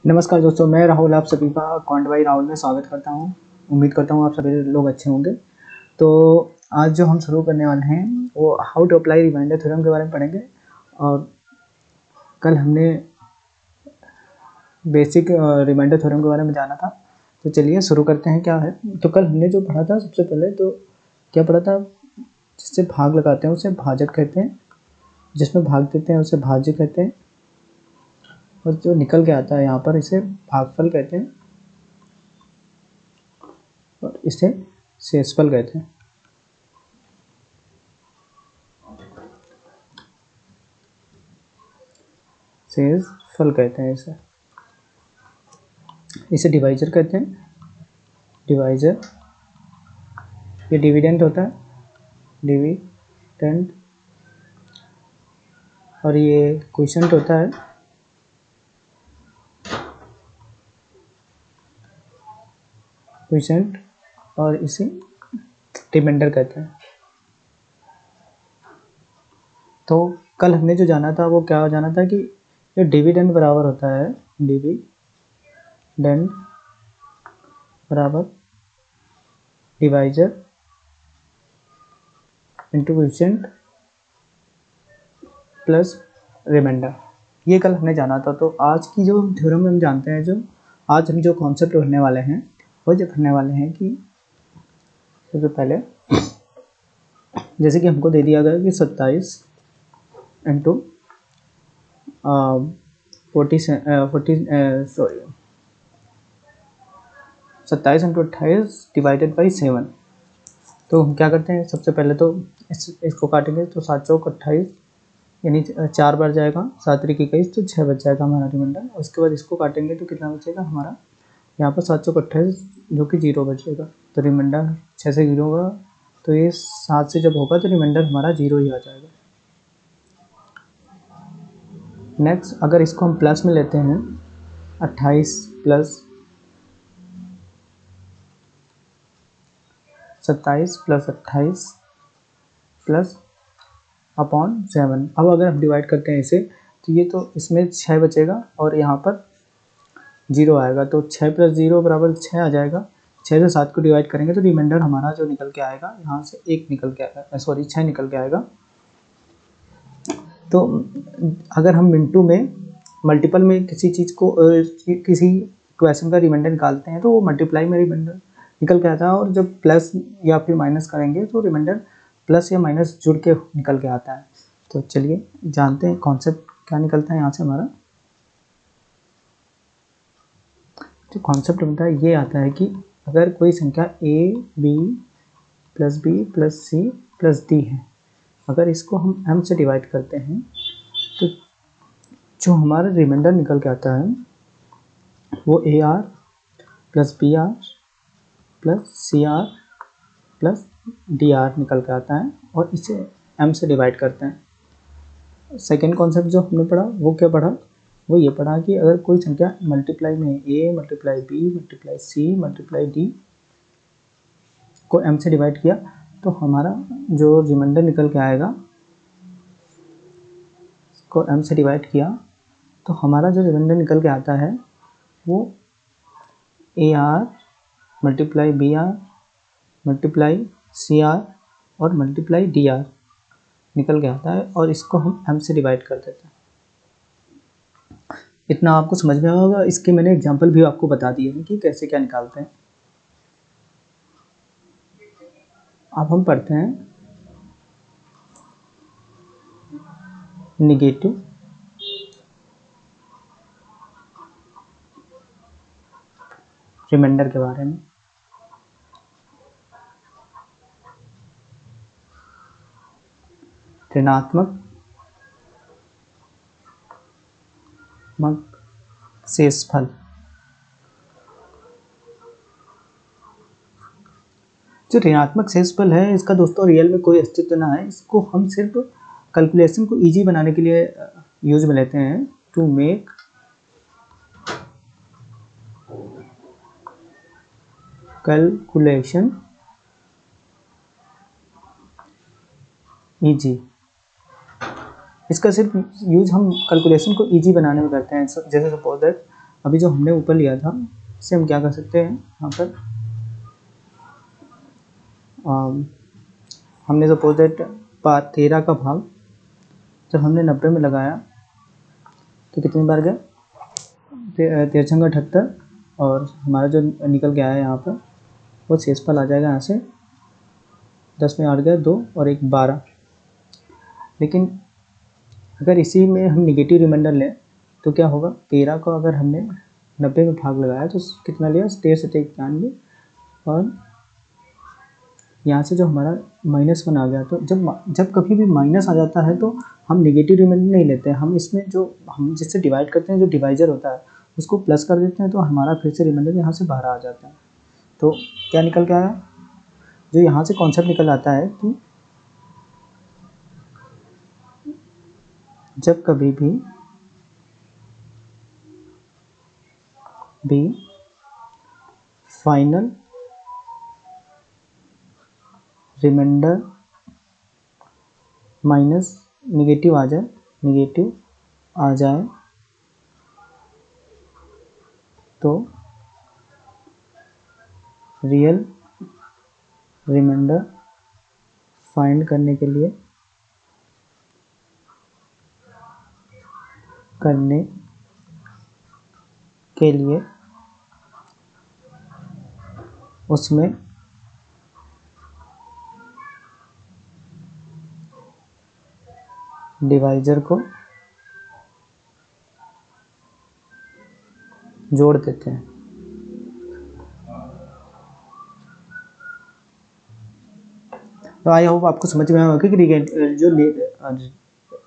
नमस्कार दोस्तों, मैं राहुल आप सभी का क्वांट बाई राहुल में स्वागत करता हूं। उम्मीद करता हूं आप सभी लोग अच्छे होंगे। तो आज जो हम शुरू करने वाले हैं वो how to apply remainder theorem के बारे में पढ़ेंगे। और कल हमने बेसिक रिमाइंडर थ्योरम के बारे में जाना था, तो चलिए शुरू करते हैं। क्या है, तो कल हमने जो पढ़ा था सबसे पहले तो क्या पढ़ा था, जिससे भाग लगाते हैं उसे भाजक कहते हैं, जिसमें भाग देते हैं उसे भाज्य कहते हैं, और जो निकल के आता है यहाँ पर इसे भागफल कहते हैं, और इसे शेषफल कहते हैं। शेषफल कहते हैं इसे डिवाइजर कहते हैं। डिवाइजर, ये डिविडेंड होता है, डिविडेंड, और ये क्वोशिएंट होता है, क्वोशिएंट, और इसे रिमाइंडर कहते हैं। तो कल हमने जो जाना था वो क्या जाना था कि ये डिविडेंड बराबर होता है, डिविडेंड बराबर divisor into quotient plus remainder. ये कल हमने जाना था। तो आज की जो थ्योरम हम जानते हैं, जो आज हम जो कॉन्सेप्ट पढ़ने वाले हैं वो जो पढ़ने वाले हैं कि सबसे पहले जैसे कि हमको दे दिया गया कि 27 इंटू 27 इंटू 28 डिवाइडेड बाई 7। तो हम क्या करते हैं, सबसे पहले तो इसको काटेंगे तो 7 चौक 28, यानी 4 बार जाएगा, 7 त्रिक 21, तो 6 बच जाएगा हमारा रिमाइंडर। उसके बाद इसको काटेंगे तो कितना बचेगा हमारा, यहाँ पर 7 चौक 28 जो कि 0 बचेगा, तो रिमाइंडर 6 से 0 होगा, तो ये 7 से जब होगा तो रिमाइंडर हमारा 0 ही आ जाएगा। नेक्स्ट, अगर इसको हम प्लस में लेते हैं, 28 प्लस 27 प्लस 28 प्लस अपॉन 7। अब अगर हम डिवाइड करते हैं इसे, तो ये तो इसमें 6 बचेगा और यहाँ पर 0 आएगा, तो 6 प्लस 0 बराबर 6 आ जाएगा। 6 से 7 को डिवाइड करेंगे तो रिमाइंडर हमारा जो निकल के आएगा, यहाँ से 1 निकल के आएगा, 6 निकल के आएगा। तो अगर हम मिनटू में मल्टीपल में किसी चीज़ को किसी क्वेश्चन का रिमाइंडर निकालते हैं तो वो मल्टीप्लाई में रिमाइंडर निकल के आता है, और जब प्लस या फिर माइनस करेंगे तो रिमाइंडर प्लस या माइनस जुड़ के निकल के आता है। तो चलिए जानते हैं कॉन्सेप्ट क्या निकलता है यहाँ से हमारा। जो कॉन्सेप्ट होता है ये आता है कि अगर कोई संख्या a b plus b plus c plus d है, अगर इसको हम m से डिवाइड करते हैं तो जो हमारा रिमाइंडर निकल के आता है वो AR plus BR plus CR plus DR निकल के आता है, और इसे m से डिवाइड करते हैं। सेकेंड कॉन्सेप्ट जो हमने पढ़ा वो क्या पढ़ा, वो ये पढ़ा कि अगर कोई संख्या मल्टीप्लाई में a multiply b multiply c multiply d को m से डिवाइड किया तो हमारा जो रिमाइंडर निकल के आएगा, को m से डिवाइड किया तो हमारा जो रिमाइंडर निकल के आता है वो AR multiply BR multiply CR और मल्टीप्लाई DR निकल के आता है, और इसको हम m से डिवाइड कर देते हैं। इतना आपको समझ में आया होगा। इसके मैंने एग्जांपल भी आपको बता दिए हैं कि कैसे क्या निकालते हैं। अब हम पढ़ते हैं नेगेटिव रिमाइंडर के बारे में। ऋणात्मक शेषफल। जो ऋणात्मक शेषफल है इसका दोस्तों रियल में कोई अस्तित्व ना है, इसको हम सिर्फ कैलकुलेशन को इजी बनाने के लिए यूज में लेते हैं, टू मेक कैलकुलेशन इजी। इसका सिर्फ यूज हम कैलकुलेशन को इजी बनाने में करते हैं। जैसे सपोज दैट अभी जो हमने ऊपर लिया था इससे हम क्या कर सकते हैं, यहाँ पर हमने सपोज दैट 13 का भाग जब हमने 90 में लगाया तो कितनी बार गया, 13 78, और हमारा जो निकल के आया यहाँ पर वो शेषफल आ जाएगा यहाँ से 10 में 8 गया 2 और 1 12। लेकिन अगर इसी में हम निगेटिव रिमाइंडर लें तो क्या होगा, 13 को अगर हमने 90 में भाग लगाया तो कितना लिया, 13 से 91, और यहाँ से जो हमारा -1 आ गया। तो जब कभी भी माइनस आ जाता है तो हम नेगेटिव रिमाइंडर नहीं लेते हैं, हम इसमें जो हम जिससे डिवाइड करते हैं जो डिवाइजर होता है उसको प्लस कर देते हैं, तो हमारा फिर से रिमाइंडर यहाँ से बाहर आ जाता है। तो क्या निकल के आया, जो यहाँ से कॉन्सेप्ट निकल आता है कि जब कभी भी फाइनल रिमाइंडर माइनस निगेटिव आ जाए तो रियल रिमाइंडर फाइंड करने के लिए उसमें डिवाइजर को जोड़ देते हैं। तो आई होप आपको समझ में आया होगा कि जो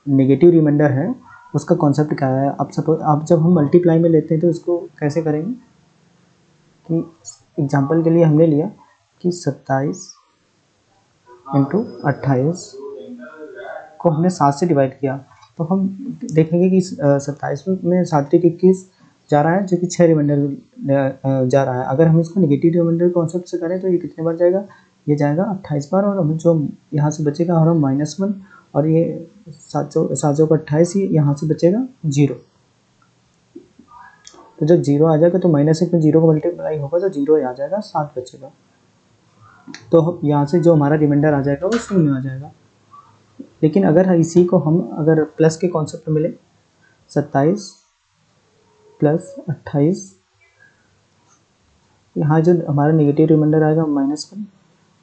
नेगेटिव रिमाइंडर है उसका कॉन्सेप्ट क्या है। आप जब हम मल्टीप्लाई में लेते हैं तो इसको कैसे करेंगे, कि एग्जांपल के लिए हमने लिया कि 27 इंटू 28 को हमने 7 से डिवाइड किया, तो हम देखेंगे कि 27 में 7 के 21 जा रहा है, जो कि 6 रिमाइंडर जा रहा है। अगर हम इसको नेगेटिव रिमाइंडर कॉन्सेप्ट से करें तो ये कितने बार जाएगा, ये जाएगा 28 बार, और हम जो यहाँ से बचेगा और हम -1, और ये 7 का 28 यहाँ से बचेगा 0। तो जब 0 आ जाएगा तो -1 में 0 को मल्टीप्लाई होगा तो 0 आ जाएगा, 7 बचेगा। तो यहाँ से जो हमारा रिमाइंडर आ जाएगा वो 0 आ जाएगा। लेकिन अगर इसी को हम अगर प्लस के कॉन्सेप्ट में मिले, 27 प्लस 28, यहाँ जो हमारा नेगेटिव रिमाइंडर आएगा -1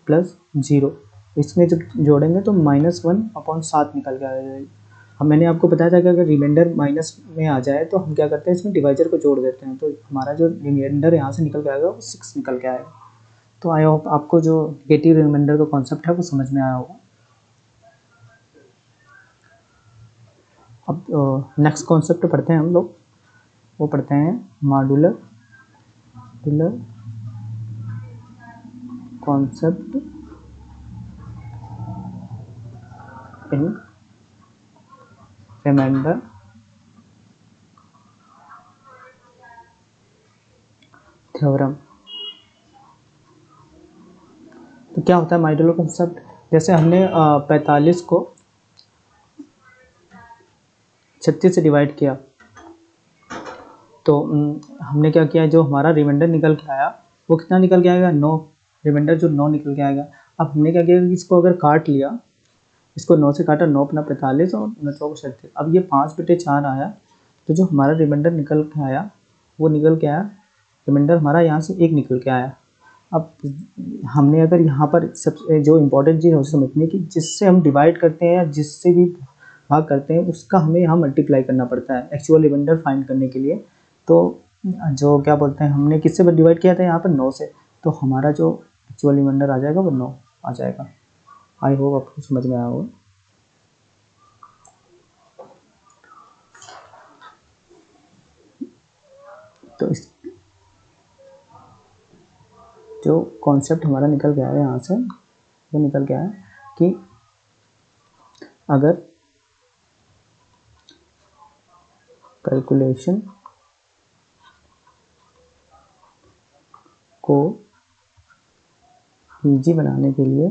प्लस 0, इसमें जब जोड़ेंगे तो -1/7 निकल के आ जाएगा। हम मैंने आपको बताया था कि अगर रिमाइंडर माइनस में आ जाए तो हम क्या करते हैं, इसमें डिवाइजर को जोड़ देते हैं, तो हमारा जो रिमाइंडर यहाँ से निकल के आएगा वो 6 निकल के आएगा। तो आई होप आपको जो नेगेटिव रिमाइंडर का कॉन्सेप्ट है वो समझ में आया होगा। अब नेक्स्ट कॉन्सेप्ट पढ़ते हैं हम लोग, वो पढ़ते हैं modular concept in remainder theorem. तो क्या होता है मॉड्यूलर कॉन्सेप्ट, जैसे हमने 45 को 36 से डिवाइड किया, तो हमने क्या किया, जो हमारा रिमाइंडर निकल के आया वो कितना निकल के आएगा, 9। रिमाइंडर जो 9 निकल के आएगा। अब हमने क्या किया, इसको अगर काट लिया, इसको 9 से काटा, 9 अपना 45 और 9 को 36, अब ये 5/4 आया। तो जो हमारा रिमाइंडर निकल के आया वो निकल के आया, रिमाइंडर हमारा यहाँ से 1 निकल के आया। अब हमने अगर यहाँ पर सबसे जो इम्पोर्टेंट चीज़ है उसे समझने की, जिससे हम डिवाइड करते हैं या जिससे भी भाग करते हैं उसका हमें यहाँ मल्टीप्लाई करना पड़ता है एक्चुअल रिमाइंडर फाइंड करने के लिए। तो जो क्या बोलते हैं, हमने किससे डिवाइड किया था यहाँ पर 9 से, तो हमारा जो एक्चुअल रिमाइंडर आ जाएगा वो 9 आ जाएगा। आई होप आपको समझ में आया होगा। तो इस जो कॉन्सेप्ट हमारा निकल गया है यहाँ से, वो निकल गया है कि अगर कैलकुलेशन को इजी बनाने के लिए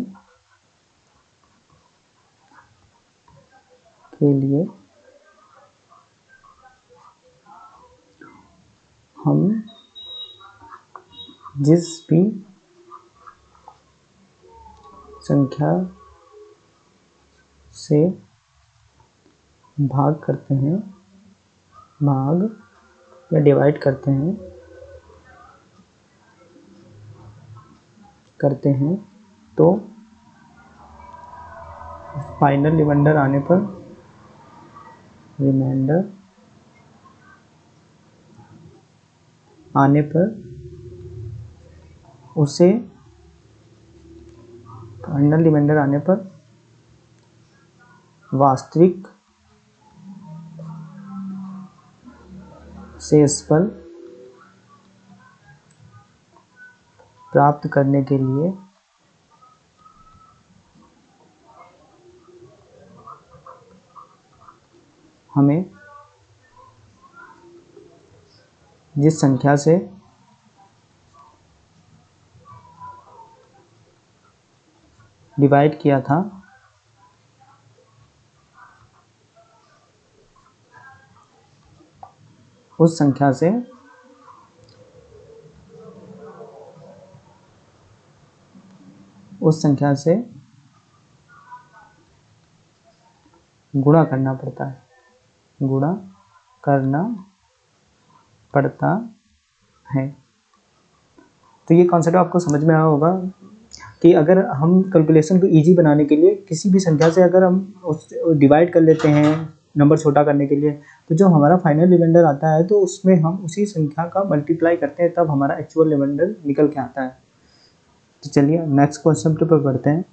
हम जिस भी संख्या से भाग करते हैं, भाग या डिवाइड करते हैं तो फाइनल रिमाइंडर आने पर उसे फाइनल रिमाइंडर आने पर वास्तविक शेषफल प्राप्त करने के लिए हमें जिस संख्या से डिवाइड किया था उस संख्या से गुणा करना पड़ता है। तो ये कॉन्सेप्ट आपको समझ में आया होगा कि अगर हम कैलकुलेशन को इजी बनाने के लिए किसी भी संख्या से अगर हम उस डिवाइड कर लेते हैं नंबर छोटा करने के लिए, तो जो हमारा फाइनल रिमाइंडर आता है तो उसमें हम उसी संख्या का मल्टीप्लाई करते हैं, तब हमारा एक्चुअल रिमाइंडर निकल के आता है। तो चलिए नेक्स्ट कॉन्सेप्ट पर बढ़ते हैं।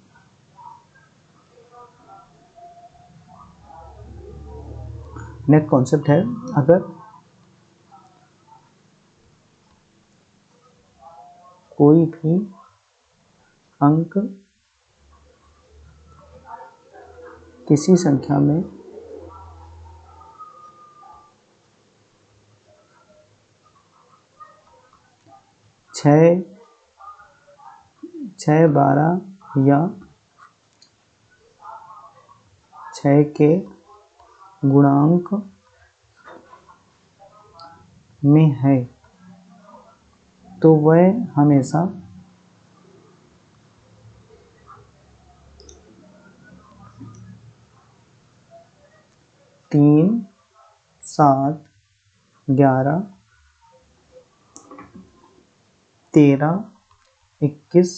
नेक्स्ट कॉन्सेप्ट है, अगर कोई भी अंक किसी संख्या में 6, 12 या 6 के गुणांक में है तो वह हमेशा 3, 7, 11, 13, 21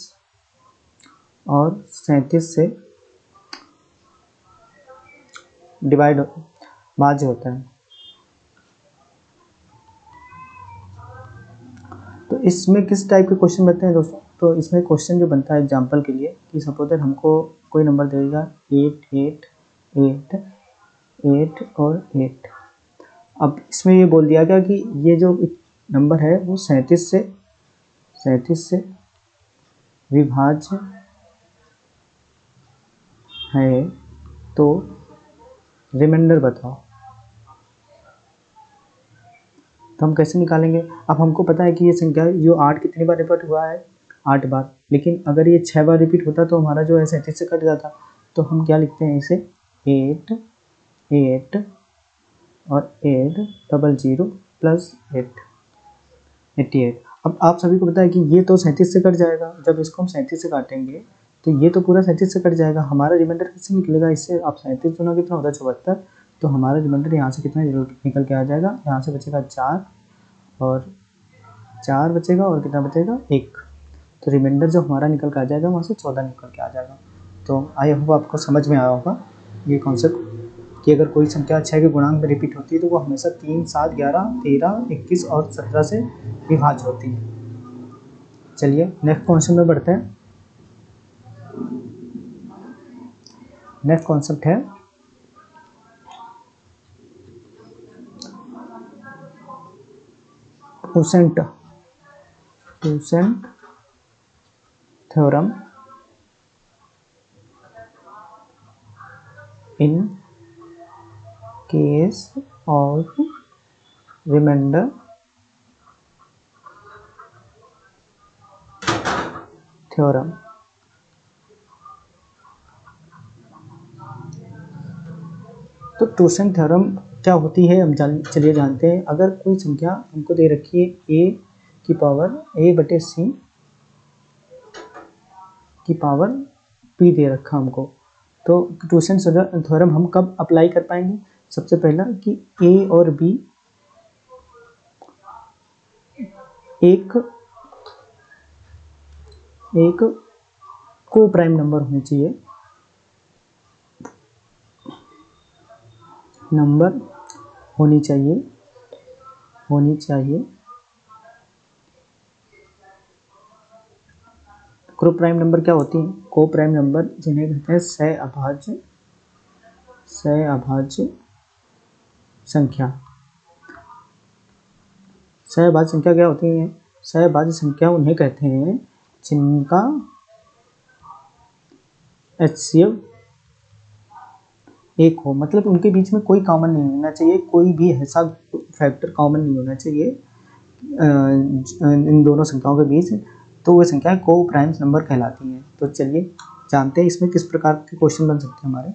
और 37 से भाज्य होता है। तो इसमें किस टाइप के क्वेश्चन बनते हैं दोस्तों? तो इसमें क्वेश्चन जो बनता है एग्जांपल के लिए कि सपोज हमको कोई नंबर देगा 8, 8, 8, 8 और 8। अब इसमें ये बोल दिया गया कि ये जो नंबर है वो 37 से विभाज्य है, तो रिमाइंडर बताओ। तो हम कैसे निकालेंगे? अब हमको पता है कि ये संख्या जो 8 कितनी बार रिपीट हुआ है, 8 बार, लेकिन अगर ये 6 बार रिपीट होता तो हमारा जो है 37 से कट जाता। तो हम क्या लिखते हैं इसे 8, 8 और 8 00 प्लस 8, 88। अब आप सभी को पता है कि ये तो 37 से कट जाएगा, जब इसको हम 37 से काटेंगे तो ये तो पूरा 37 से कट जाएगा, हमारा रिमाइंडर किससे निकलेगा? इससे आप 37 गुना कितना होता है 74, तो हमारा रिमाइंडर यहाँ से कितना निकल के आ जाएगा, यहाँ से बचेगा 4 और 4 बचेगा और कितना बचेगा 1। तो रिमाइंडर जो हमारा निकल के आ जाएगा वहाँ से 14 निकल के आ जाएगा। तो आई होप आपको समझ में आया होगा ये कॉन्सेप्ट कि अगर कोई संख्या 6 के गुणांक में रिपीट होती है तो वो हमेशा 3, 7, 11, 13, 21 और 17 से विभाज्य होती है। चलिए नेक्स्ट कॉन्सेप्ट में बढ़ते हैं। नेक्स्ट कॉन्सेप्ट है quotient theorem in case of remainder theorem. तो क्वोशेंट थ्योरम क्या होती है हम चलिए जानते हैं। अगर कोई संख्या हमको दे रखी है a की पावर a/c की पावर p दे रखा हमको, तो क्वोशेंट थ्योरम हम कब अप्लाई कर पाएंगे? सबसे पहला कि a और b एक को प्राइम नंबर होने चाहिए, होनी चाहिए। को प्राइम नंबर क्या होती है? को प्राइम नंबर जिन्हें कहते हैं सहअभाज्य संख्या। सहअभाज्य संख्या क्या होती है? सहअभाज्य संख्या उन्हें कहते हैं जिनका HCF एक हो, मतलब उनके बीच में कोई कॉमन नहीं होना चाहिए, कोई भी ऐसा फैक्टर कॉमन नहीं होना चाहिए इन दोनों संख्याओं के बीच, तो वो संख्या को प्राइम नंबर कहलाती है। तो चलिए जानते हैं इसमें किस प्रकार के क्वेश्चन बन सकते हैं हमारे।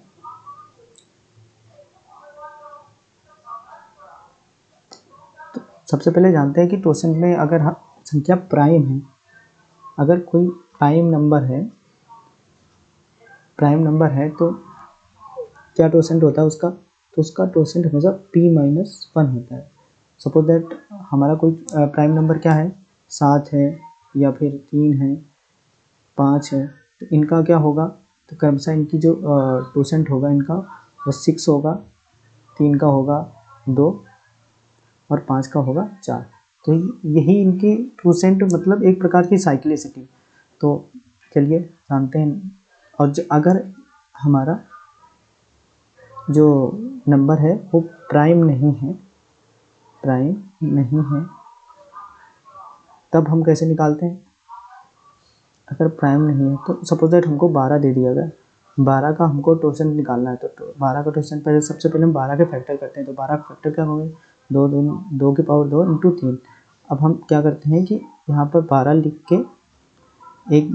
तो सबसे पहले जानते हैं कि क्वेश्चन में अगर संख्या प्राइम है, अगर कोई प्राइम नंबर है तो क्या टोसेंट होता है उसका? तो उसका टोसेंट हमेशा p-1 होता है। सपोज दैट हमारा कोई प्राइम नंबर क्या है, 7 है या फिर 3 है, 5 है, तो इनका क्या होगा? तो क्रमशः इनकी जो टोसेंट होगा इनका वो 6 होगा, 3 का होगा 2 और 5 का होगा 4। तो यही इनकी टोसेंट, मतलब एक प्रकार की साइक्लिसिटी। तो चलिए जानते हैं। और अगर हमारा जो नंबर है वो प्राइम नहीं है, तब हम कैसे निकालते हैं? अगर प्राइम नहीं है तो सपोज दैट हमको 12 दे दिया गया, 12 का हमको टोसेंट निकालना है, तो 12 का टोसेंट पहले सबसे पहले हम 12 के फैक्टर करते हैं। तो 12 का फैक्टर क्या होंगे? 2 की पावर 2 इंटू 3। अब हम क्या करते हैं कि यहाँ पर 12 लिख के 1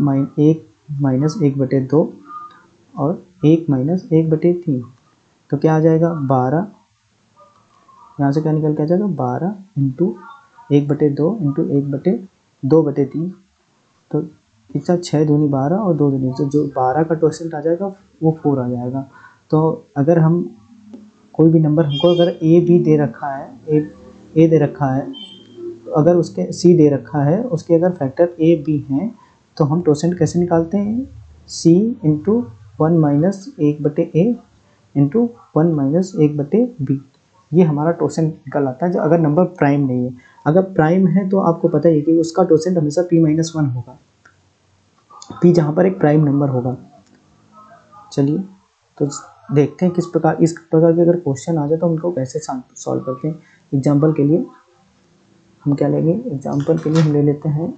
माइनस 1/2 और 1 माइनस 1/3, तो क्या आ जाएगा? 12, यहाँ से क्या निकल के आ जाएगा? 12 इंटू 1/2 इंटू 1/2/3, तो इसका 6 दूनी 12 और 2 दूनी, तो जो 12 का टोसेंट आ जाएगा वो 4 आ जाएगा। तो अगर हम कोई भी नंबर हमको अगर a b दे रखा है, a दे रखा है, तो अगर उसके c दे रखा है, उसके अगर फैक्टर a b हैं, तो हम टोसेंट कैसे निकालते हैं? c into 1 minus 1/a into 1 minus 1/b, ये हमारा टोसेंट निकल आता है जो अगर नंबर प्राइम नहीं है। अगर प्राइम है तो आपको पता ही है कि उसका टोसेंट हमेशा p-1 होगा, p जहाँ पर एक प्राइम नंबर होगा। चलिए तो देखते हैं किस प्रकार इस प्रकार के अगर क्वेश्चन आ जाए तो उनको कैसे सॉल्व करते हैं। एग्जाम्पल के लिए हम क्या लेंगे? एग्जाम्पल के लिए हम ले लेते हैं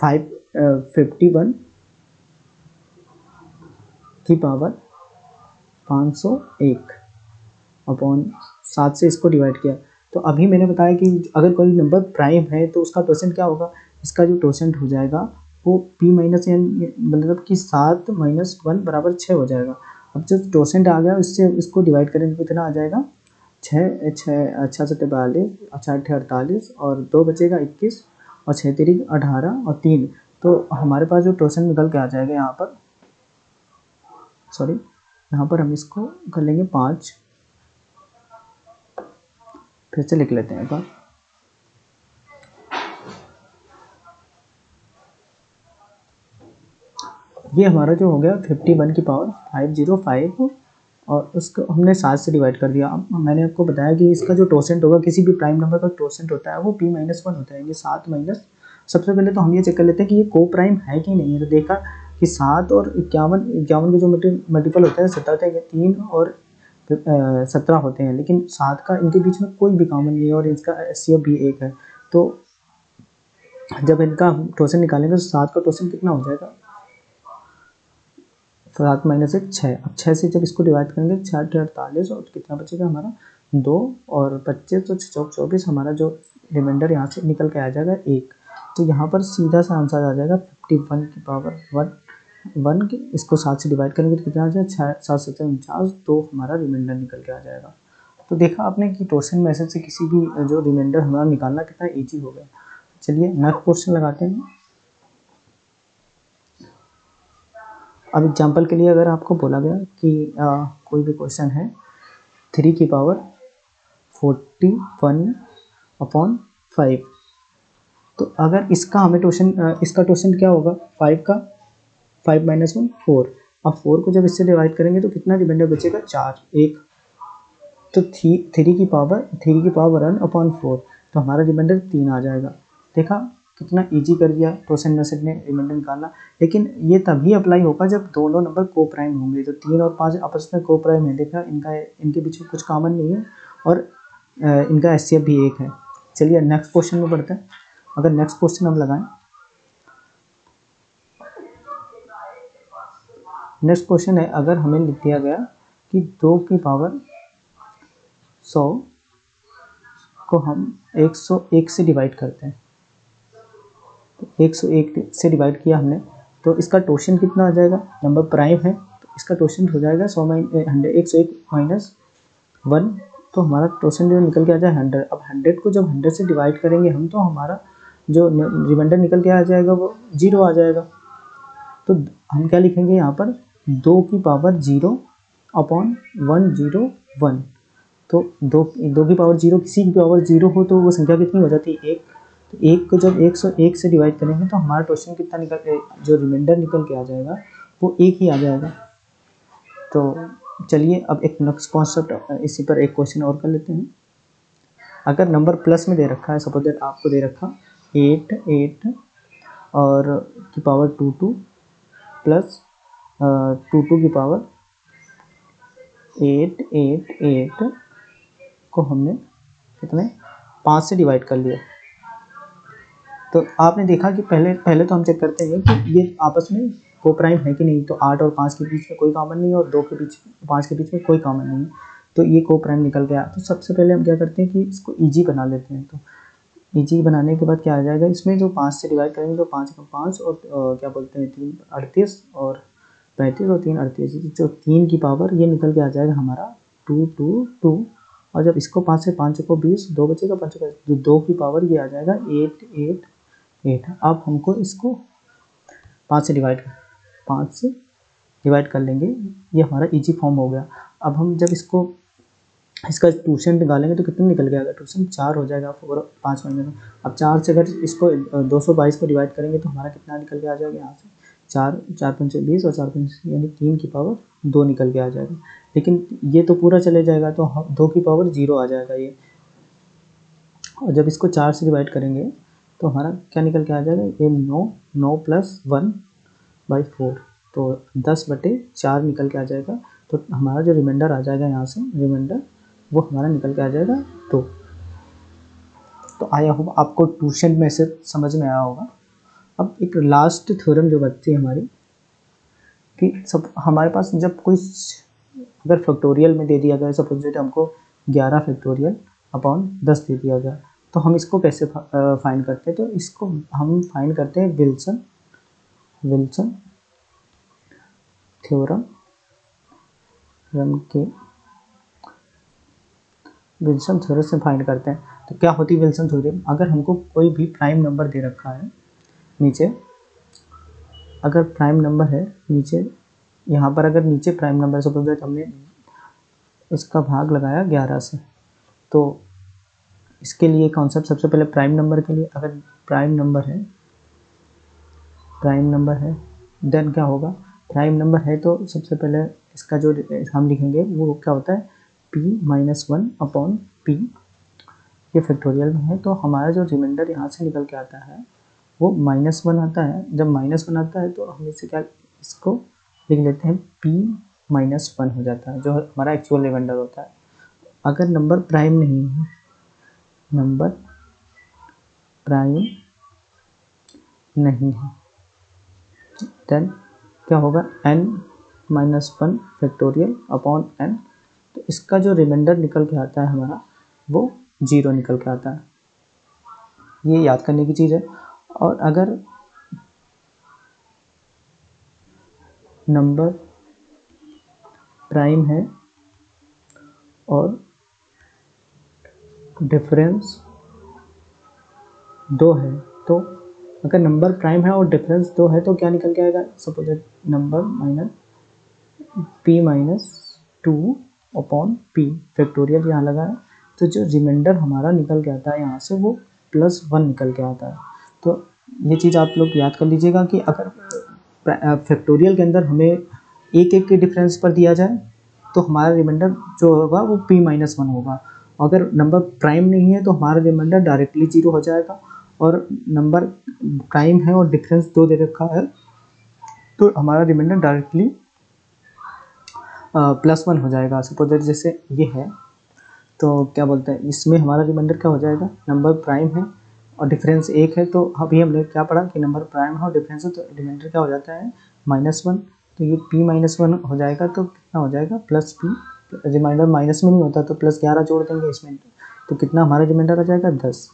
51 की पावर 501 अपॉन 7 से इसको डिवाइड किया। तो अभी मैंने बताया कि अगर कोई नंबर प्राइम है तो उसका टोसेंट क्या होगा? इसका जो टोसेंट हो जाएगा वो p-n, मतलब कि 7 माइनस 1 बराबर 6 हो जाएगा। अब जो टोसेंट आ गया उससे इसको डिवाइड करेंगे तो कितना आ जाएगा? 6 7 42, 4 48 और 2 बचेगा 21 और 6 3 18 और 3, तो हमारे पास जो टोसेंट निकल के आ जाएगा यहाँ पर, यहाँ पर हम इसको कर लेंगे 5। फिर से लिख लेते हैं एक बार। ये हमारा जो हो गया 51 की पावर 505 और उसको हमने 7 से डिवाइड कर दिया। अब मैंने आपको बताया कि इसका जो टोसेंट होगा, किसी भी प्राइम नंबर का टोसेंट होता है वो p-1 होता है। ये 7 माइनस, सबसे पहले तो हम ये चेक कर लेते हैं कि ये को प्राइम है कि नहीं है। तो देखा कि 7 और 51 के जो मल्टीपल होते हैं 17 होते हैं, 3 और 17 होते हैं, लेकिन 7 का इनके बीच में कोई भी कॉमन नहीं है और इसका HCF भी 1 है। तो जब इनका टोसेंट निकालेंगे तो 7 का टोसेंट कितना हो जाएगा? 7 माइनस 1 6। अब 6 से जब इसको डिवाइड करेंगे 6 48 और कितना बचेगा हमारा? 2 और 25, तो 24 हमारा जो रिमाइंडर यहाँ से निकल के आ जाएगा 1। तो यहाँ पर सीधा सा आंसर आ जाएगा 51 की पावर 1 1 के इसको 7 से डिवाइड करेंगे तो कितना आ जाएगा 7 7 49, तो हमारा रिमाइंडर निकल के आ जाएगा। तो देखा आपने कि टोर्शन मेथड से किसी भी जो रिमाइंडर हमारा निकालना कितना ईजी हो गया। चलिए नेक्स्ट क्वेश्चन लगाते हैं। अब एग्जांपल के लिए अगर आपको बोला गया कि कोई भी क्वेश्चन है 3 की पावर 41/5, तो अगर इसका हमें इसका टोशन क्या होगा 5 का 5 - 1 4। अब 4 को जब इससे डिवाइड करेंगे तो कितना रिमाइंडर बचेगा 4 1, तो 3 की पावर 1/4, तो हमारा रिमाइंडर 3 आ जाएगा। देखा कितना इजी कर दिया टोशन मेथड ने रिमाइंडर निकालना। लेकिन ये तभी अप्लाई होगा जब दोनों नंबर को प्राइम होंगे। तो 3 और 5 आपस में को प्राइम है, देखा इनके बीच में कुछ कॉमन नहीं है और इनका एचसीएफ भी 1 है। चलिए नेक्स्ट क्वेश्चन में बढ़ते हैं। अगर नेक्स्ट क्वेश्चन हम लगाएं, नेक्स्ट क्वेश्चन है अगर हमें लिख दिया गया कि 2 की पावर 100 को हम 101 से डिवाइड करते हैं, तो 101 से डिवाइड किया हमने, तो इसका टोशन कितना आ जाएगा, नंबर प्राइम है तो इसका टोशन हो जाएगा 101 माइनस 1, तो हमारा टोशन जो निकल के आ जाए 100। अब 100 को जब 100 से डिवाइड करेंगे हम, तो हमारा जो रिमाइंडर निकल के आ जाएगा वो 0 आ जाएगा। तो हम क्या लिखेंगे यहाँ पर 2 की पावर 0/101। तो 2 की पावर 0, किसी की पावर 0 हो तो वो संख्या कितनी हो जाती है 1। तो 1 को जब 101 से डिवाइड करेंगे तो हमारा टोशन कितना जो रिमाइंडर निकल के आ जाएगा वो 1 ही आ जाएगा। तो चलिए अब एक नेक्स्ट कॉन्सेप्ट इसी पर एक क्वेश्चन और कर लेते हैं। अगर नंबर प्लस में दे रखा है, सपोज दैट आपको दे रखा 8 और की पावर 22 प्लस 22 की पावर 8 को हमने कितने 5 से डिवाइड कर लिया। तो आपने देखा कि पहले तो हम चेक करते हैं कि ये आपस में को प्राइम है कि नहीं। तो 8 और 5 के बीच में कोई कॉमन नहीं है और 5 के बीच में कोई कॉमन नहीं है, तो ये को प्राइम निकल गया। तो सबसे पहले हम क्या करते हैं कि इसको ईजी बना लेते हैं। तो ईजी बनाने के बाद क्या आ जाएगा, इसमें जो 5 से डिवाइड करेंगे तो 5 का 5 और क्या बोलते हैं 3 38 और 35 और 3 38, जो 3 की पावर ये निकल के आ जाएगा हमारा 222। और जब इसको 5 से 5 को 20, 2 बचेगा 5 का, तो 2 की पावर ये आ जाएगा 8 अब हमको इसको 5 से डिवाइड कर लेंगे, ये हमारा इजी फॉर्म हो गया। अब हम जब इसका ट्यूशन निकालेंगे तो कितना निकल गया, ट्यूशन 4 हो जाएगा 4 और 5 माइनस। अब 4 से अगर इसको 222 को डिवाइड करेंगे तो हमारा कितना निकल के आ जाएगा, यहाँ से 4 5 20 और 4 5 यानी 3 की पावर 2 निकल के आ जाएगा। लेकिन ये तो पूरा चले जाएगा तो 2 की पावर 0 आ जाएगा ये। और जब इसको 4 से डिवाइड करेंगे तो हमारा क्या निकल के आ जाएगा, ये 9 प्लस 1/4, तो 10/4 निकल के आ जाएगा। तो हमारा जो रिमाइंडर आ जाएगा यहाँ से, रिमाइंडर वो हमारा निकल के आ जाएगा 2। तो आया होगा आपको ट्यूशन में से समझ में आया होगा। अब एक लास्ट थ्योरम जो बचती है हमारी, कि सब हमारे पास जब कोई अगर फैक्टोरियल में दे दिया गया, सपोज दैट हमको 11 फैक्टोरियल अपॉन 10 दे दिया गया, तो हम इसको कैसे फाइंड करते हैं, तो इसको हम फाइंड करते हैं विल्सन थ्योरम के विल्सन थ्योरम से फाइंड करते हैं। तो क्या होती है विल्सन थ्योरम, अगर हमको कोई भी प्राइम नंबर दे रखा है नीचे, अगर प्राइम नंबर है नीचे, यहाँ पर अगर नीचे प्राइम नंबर, सपोज दैट हमने इसका भाग लगाया 11 से, तो इसके लिए कॉन्सेप्ट सबसे पहले प्राइम नंबर के लिए, अगर प्राइम नंबर है देन क्या होगा, प्राइम नंबर है तो सबसे पहले इसका जो हम लिखेंगे वो क्या होता है p-1/p, ये फैक्टोरियल में है। तो हमारा जो रिमाइंडर यहाँ से निकल के आता है वो -1 आता है। जब -1 आता है तो हम इसको लिख लेते हैं p-1 हो जाता है, जो हमारा एक्चुअल रिमाइंडर होता है। अगर नंबर प्राइम नहीं है, नंबर प्राइम नहीं है, देन क्या होगा n-1 फैक्टोरियल अपॉन n, तो इसका जो रिमाइंडर निकल के आता है हमारा वो 0 निकल के आता है। ये याद करने की चीज़ है। और अगर नंबर प्राइम है और डिफरेंस 2 है, तो अगर नंबर प्राइम है और डिफरेंस 2 है तो क्या निकल के आएगा, suppose that number minus p minus 2 upon p, factorial यहाँ लगा है, तो जो रिमाइंडर हमारा निकल के आता है यहाँ से वो +1 निकल के आता है। तो ये चीज़ आप लोग याद कर लीजिएगा कि अगर फैक्टोरियल के अंदर हमें एक एक के डिफरेंस पर दिया जाए तो हमारा रिमाइंडर जो होगा वो p-1 होगा। अगर नंबर प्राइम नहीं है तो हमारा रिमाइंडर डायरेक्टली 0 हो जाएगा, और नंबर प्राइम है और डिफरेंस 2 दे रखा है तो हमारा रिमाइंडर डायरेक्टली +1 हो जाएगा। सपोज दैट जैसे ये है तो क्या बोलते हैं, इसमें हमारा रिमाइंडर क्या हो जाएगा, नंबर प्राइम है और डिफरेंस 1 है, तो अभी हमने क्या पढ़ा कि नंबर प्राइम है और डिफरेंस है तो रिमाइंडर क्या हो जाता है -1, तो ये p-1 हो जाएगा, तो कितना हो जाएगा +p, रिमाइंडर माइनस में नहीं होता तो +11 जोड़ देंगे इसमें, तो कितना हमारा रिमाइंडर आ जाएगा 10।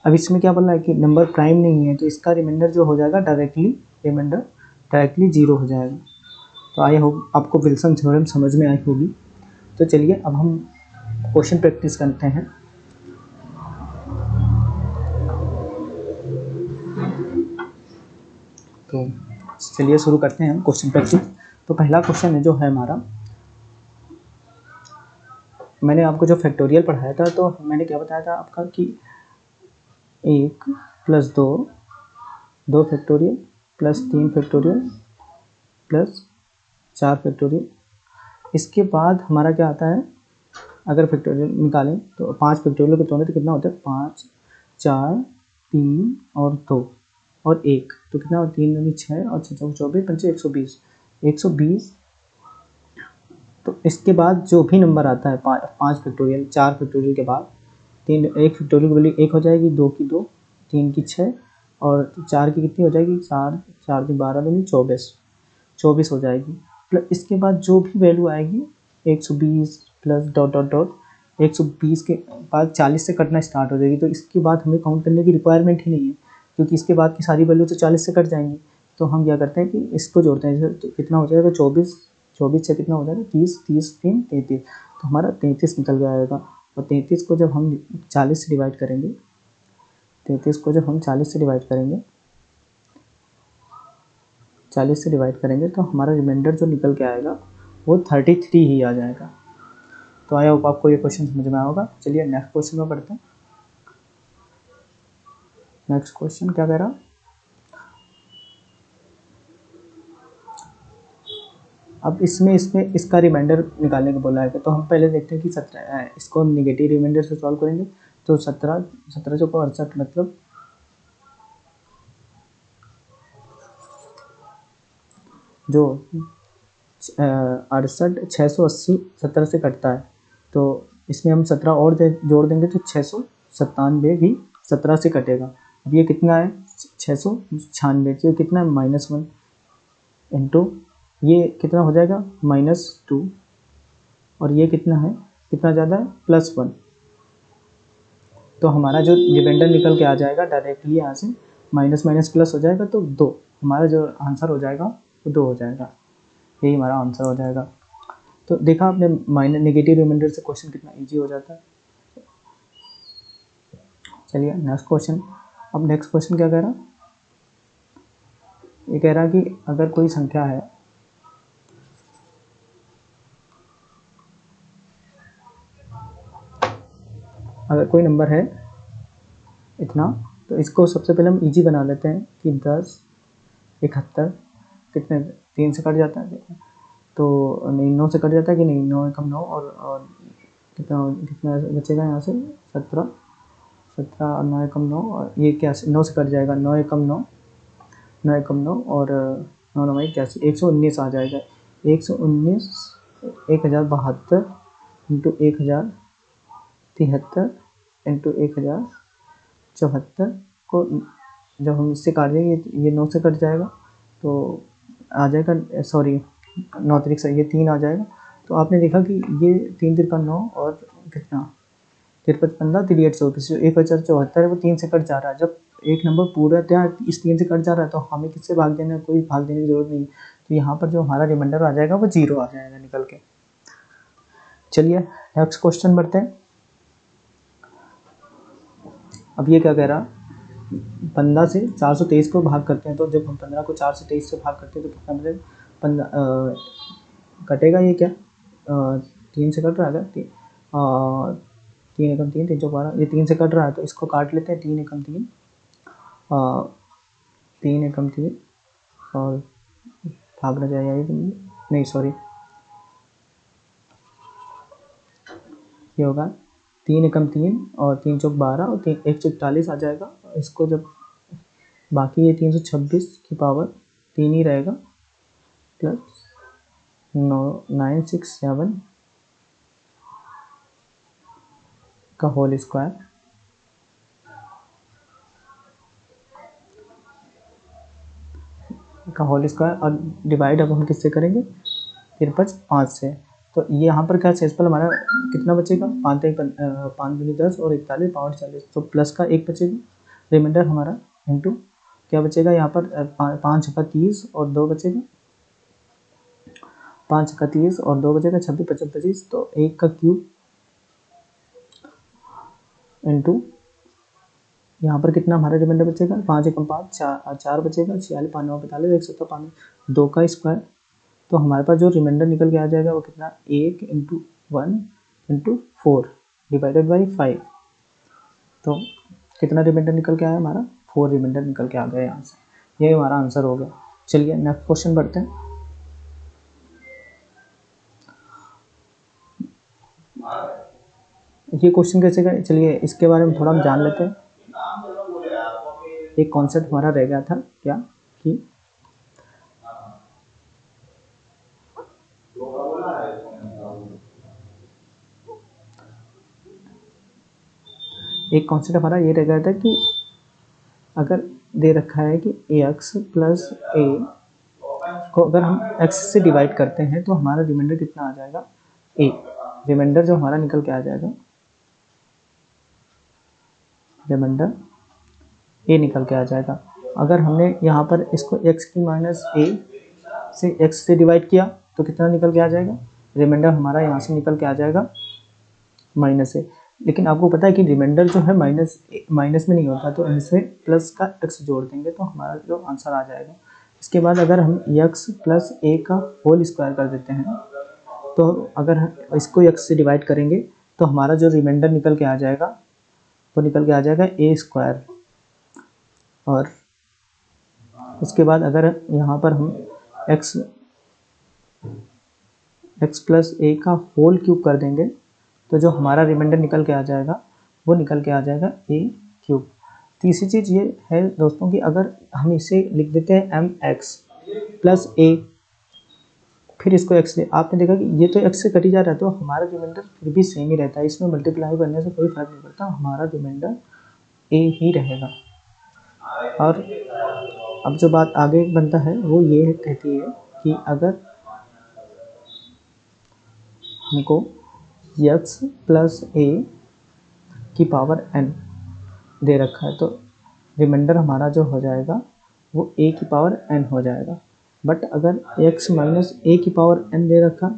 अब इसमें क्या बोला है कि नंबर प्राइम नहीं है तो इसका रिमाइंडर जो हो जाएगा डायरेक्टली 0 हो जाएगा। तो आई होप आपको विल्सन थ्योरम समझ में आई होगी। तो चलिए अब हम क्वेश्चन प्रैक्टिस करते हैं। तो चलिए शुरू करते हैं हम क्वेश्चन प्रैक्टिस। तो पहला क्वेश्चन है जो है हमारा, मैंने आपको जो फैक्टोरियल पढ़ाया था तो मैंने क्या बताया था आपका कि 1 + 2 2 फैक्टोरियल +3 फैक्टोरियल +4 फैक्टोरियल। इसके बाद हमारा क्या आता है, अगर फैक्टोरियल निकालें तो 5 फैक्टोरियल के तोड़े तो कितना होता है 5, 4, 3 और 2 और 1, तो कितना हो 3 दूनी 6 और 6 24 पंचे 120। तो इसके बाद जो भी नंबर आता है 5 फैक्टोरियल 4 फैक्टोरियल के बाद 1 फैक्टोरियल की वैल्यू 1 हो जाएगी, 2 की 2, 3 की 6 और 4 की कितनी हो जाएगी 4 4 की 12 दूनी 24 हो जाएगी। प्लस इसके बाद जो भी वैल्यू आएगी 120 प्लस डॉट डॉट डॉट 120 के बाद 40 से कटना स्टार्ट हो जाएगी, तो इसके बाद हमें काउंट करने की रिक्वायरमेंट ही नहीं है क्योंकि इसके बाद की सारी वैल्यू तो 40 से कट जाएंगी। तो हम क्या करते हैं कि इसको जोड़ते हैं, तो कितना हो जाएगा 24 से कितना हो जाएगा 30 30 3 33, तो हमारा 33 निकल के आएगा। और 33 को जब हम 40 से डिवाइड करेंगे 40 से डिवाइड करेंगे तो हमारा रिमाइंडर जो निकल के आएगा वो 33 ही आ जाएगा। तो आई होप आपको ये क्वेश्चन समझ में आया होगा। चलिए नेक्स्ट क्वेश्चन में पढ़ते हैं। नेक्स्ट क्वेश्चन क्या कह रहा, अब इसमें इसका रिमाइंडर निकालने को बोला है, तो हम पहले देखते हैं कि 17 इसको हम निगेटिव रिमाइंडर से सॉल्व करेंगे। तो 17 चौको 68 मतलब जो 68 680 17 से कटता है, तो इसमें हम 17 और जोड़ देंगे तो 697 भी 17 से कटेगा। अब ये कितना है 696, ये कितना है -1 इंटू ये कितना हो जाएगा -2 और ये कितना है कितना ज़्यादा है +1, तो हमारा जो रिमाइंडर निकल के आ जाएगा डायरेक्टली यहाँ से माइनस माइनस प्लस हो जाएगा, तो 2 हमारा जो आंसर हो जाएगा वो 2 हो जाएगा, यही हमारा आंसर हो जाएगा। तो देखा आपने नेगेटिव रिमाइंडर से क्वेश्चन कितना इजी हो जाता है। चलिए नेक्स्ट क्वेश्चन। अब नेक्स्ट क्वेश्चन क्या कह रहा, ये कह रहा कि अगर कोई संख्या है अगर कोई नंबर है इतना, तो इसको सबसे पहले हम इजी बना लेते हैं कि 10 71 कितने 3 से कट जाता है, तो नहीं 9 से कट जाता है कि नहीं 9 एकम 9 और कितना बचेगा यहाँ से 17 और 9 एकम 9 और ये क्या 9 से कट जाएगा 9 एकम 9 और 9 9 81 119 आ जाएगा। 119 1072 इंटू 1073 इंटू 1074 को जब हम इससे काट देंगे ये 9 से कट जाएगा तो आ जाएगा, सॉरी 9 तरीक से ये 3 आ जाएगा। तो आपने देखा कि ये 3 तिरका 9 और कितना 53 15 38 24 जो 1074 है वो 3 से कट जा रहा है। जब एक नंबर पूरा इस 3 से कट जा रहा है तो हमें किससे भाग देना है, कोई भाग देने की जरूरत नहीं। तो यहाँ पर जो हमारा रिमाइंडर आ जाएगा वो 0 आ जाएगा निकल के। चलिए नेक्स्ट क्वेश्चन बढ़ते हैं। अब ये क्या कह रहा, 15 से 423 को भाग करते हैं, तो जब हम 15 को 4 से 23 से भाग करते हैं तो कितना बचेगा, 15 कटेगा ये क्या, 3 से कट रहा है, 3 एकम 3, 3 चौक 12, ये 3 से कट रहा है तो इसको काट लेते हैं, 3 एकम 3, 3 एकम 3 और भागना चाहिए नहीं सॉरी, ये होगा 3 एकम 3 और 3 चौक 12 और 3 1 चौक 40 आ जाएगा। इसको जब बाकी ये 326 की पावर 3 ही रहेगा प्लस 967 का होल स्क्वायर और डिवाइड अब हम किससे करेंगे, 5 से। तो ये यहाँ पर क्या शेषफल हमारा कितना बचेगा, 5 दूनी 10 और 41 पावर 40, तो प्लस का 1 बचेगा रिमाइंडर हमारा, इंटू क्या बचेगा यहाँ पर 5 का 30 और 2 बचेगा, 5 का 30 और 2 बचेगा 26 25 25, तो 1 का क्यूब इंटू यहाँ पर कितना हमारा रिमाइंडर बचेगा, 5 एकम 5 4 बचेगा, 46 5 9 45 170 5 2 का स्क्वायर। तो हमारे पास जो रिमाइंडर निकल के आ जाएगा वो कितना, 1 इंटू 1 इंटू 4 डिवाइडेड बाई 5। तो कितना रिमाइंडर निकल के आया हमारा, 4 रिमाइंडर निकल के आ गया यहाँ से, ये हमारा आंसर हो गया। चलिए नेक्स्ट क्वेश्चन बढ़ते हैं। ये क्वेश्चन कैसे करें, चलिए इसके बारे में थोड़ा हम जान लेते हैं। एक कॉन्सेप्ट हमारा रह गया था क्या कि एक कॉन्सेप्ट हमारा ये रह गया था कि अगर दे रखा है कि ax प्लस a को अगर हम x से डिवाइड करते हैं तो हमारा रिमाइंडर कितना आ जाएगा, a। रिमाइंडर जो हमारा निकल के आ जाएगा, रिमाइंडर a निकल के आ जाएगा। अगर हमने यहाँ पर इसको x की माइनस a से x से डिवाइड किया तो कितना निकल के आ जाएगा, रिमाइंडर हमारा यहाँ से निकल के आ जाएगा माइनस ए। लेकिन आपको पता है कि रिमाइंडर जो है माइनस में नहीं होता, तो इनसे प्लस का x जोड़ देंगे तो हमारा जो आंसर आ जाएगा। इसके बाद अगर हम x प्लस a का होल स्क्वायर कर देते हैं, तो अगर इसको x से डिवाइड करेंगे तो हमारा जो रिमाइंडर निकल के आ जाएगा वो निकल के आ जाएगा a स्क्वायर। और उसके बाद अगर यहाँ पर हम x प्लस a का होल क्यूब कर देंगे तो जो हमारा रिमाइंडर निकल के आ जाएगा वो निकल के आ जाएगा a क्यूब। तीसरी चीज़ ये है दोस्तों कि अगर हम इसे लिख देते हैं mx प्लस a, फिर इसको x ले, आपने देखा कि ये तो x से कटी जा रहा है तो हमारा रिमाइंडर फिर भी सेम ही रहता है, इसमें मल्टीप्लाई करने से कोई फर्क नहीं पड़ता, हमारा रिमाइंडर a ही रहेगा। और अब जो बात आगे बनता है वो ये कहती है कि अगर हमको x प्लस a की पावर n दे रखा है तो रिमाइंडर हमारा जो हो जाएगा वो a की पावर n हो जाएगा। बट अगर x माइनस a की पावर n दे रखा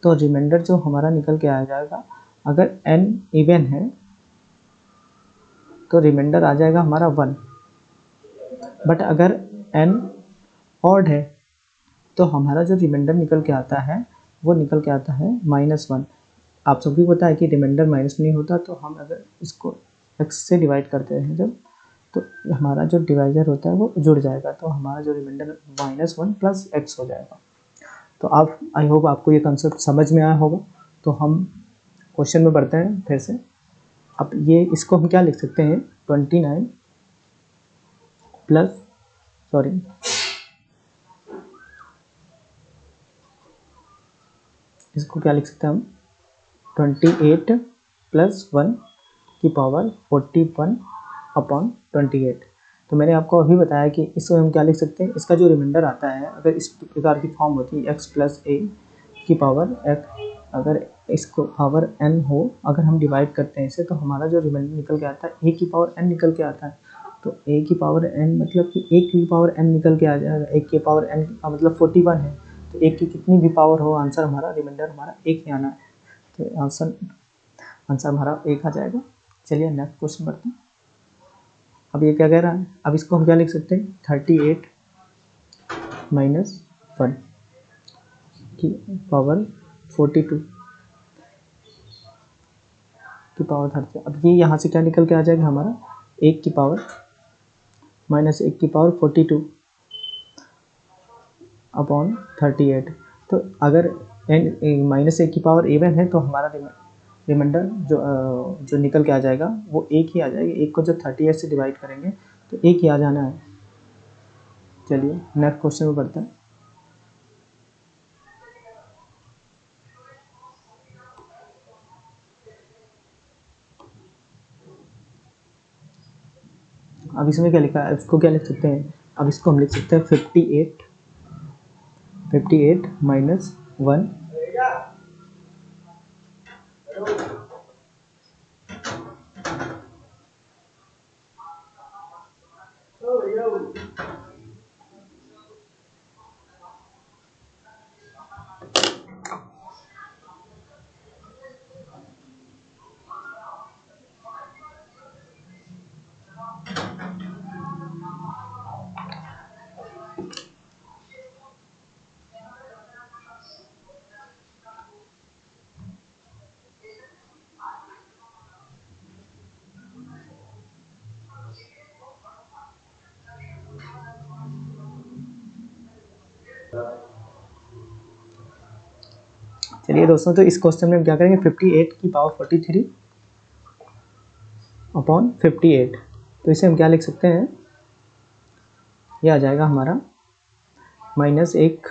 तो रिमाइंडर जो हमारा निकल के आ जाएगा, अगर n इवन है तो रिमाइंडर आ जाएगा हमारा 1। बट अगर n ऑड है तो हमारा जो रिमाइंडर निकल के आता है वो निकल के आता है -1। आप सभी को पता है कि रिमाइंडर माइनस नहीं होता, तो हम अगर इसको x से डिवाइड करते हैं जब, तो हमारा जो डिवाइजर होता है वो जुड़ जाएगा, तो हमारा जो रिमाइंडर -1 प्लस x हो जाएगा। तो आप आई होप आपको ये कंसेप्ट समझ में आया होगा। तो हम क्वेश्चन में बढ़ते हैं फिर से। अब ये इसको हम क्या लिख सकते हैं, 29 प्लस इसको क्या लिख सकते हैं हम, 28 प्लस 1 की पावर 41 अपॉन 28। तो मैंने आपको अभी बताया कि इसको हम क्या लिख सकते हैं, इसका जो रिमाइंडर आता है अगर इस प्रकार की फॉर्म होती है x प्लस a की पावर x, अगर इसको पावर n हो, अगर हम डिवाइड करते हैं इसे तो हमारा जो रिमाइंडर निकल के आता है a की पावर n निकल के आता है। तो a की पावर n मतलब कि एक की पावर n निकल के आ जाएगा, एक की पावर n का मतलब 41 है, तो एक की कितनी भी पावर हो आंसर हमारा रिमाइंडर हमारा एक ही आना है, तो आंसर हमारा एक आ जाएगा। चलिए नेक्स्ट क्वेश्चन बढ़ते हैं। अब ये क्या कह रहा है, अब इसको हम क्या लिख सकते हैं, 38 - 1 की पावर 42 की पावर 30। अब ये यहाँ से क्या निकल के आ जाएगा हमारा, एक की पावर -1 की पावर 42 अपॉन 38। तो अगर -1 की पावर इवन है तो हमारा रिमाइंडर जो निकल के आ जाएगा वो एक ही आ जाएगा। एक को जब 38 से डिवाइड करेंगे तो एक ही आ जाना है। चलिए नेक्स्ट क्वेश्चन में बढ़ते हैं। अब इसमें क्या लिखा है, इसको क्या लिख सकते हैं, अब इसको हम लिख सकते हैं 58 - 1 चलिए दोस्तों, तो इस क्वेश्चन में हम क्या करेंगे, 58 की पावर 43 अपॉन 58, तो इसे हम क्या लिख सकते हैं, ये आ जाएगा हमारा -1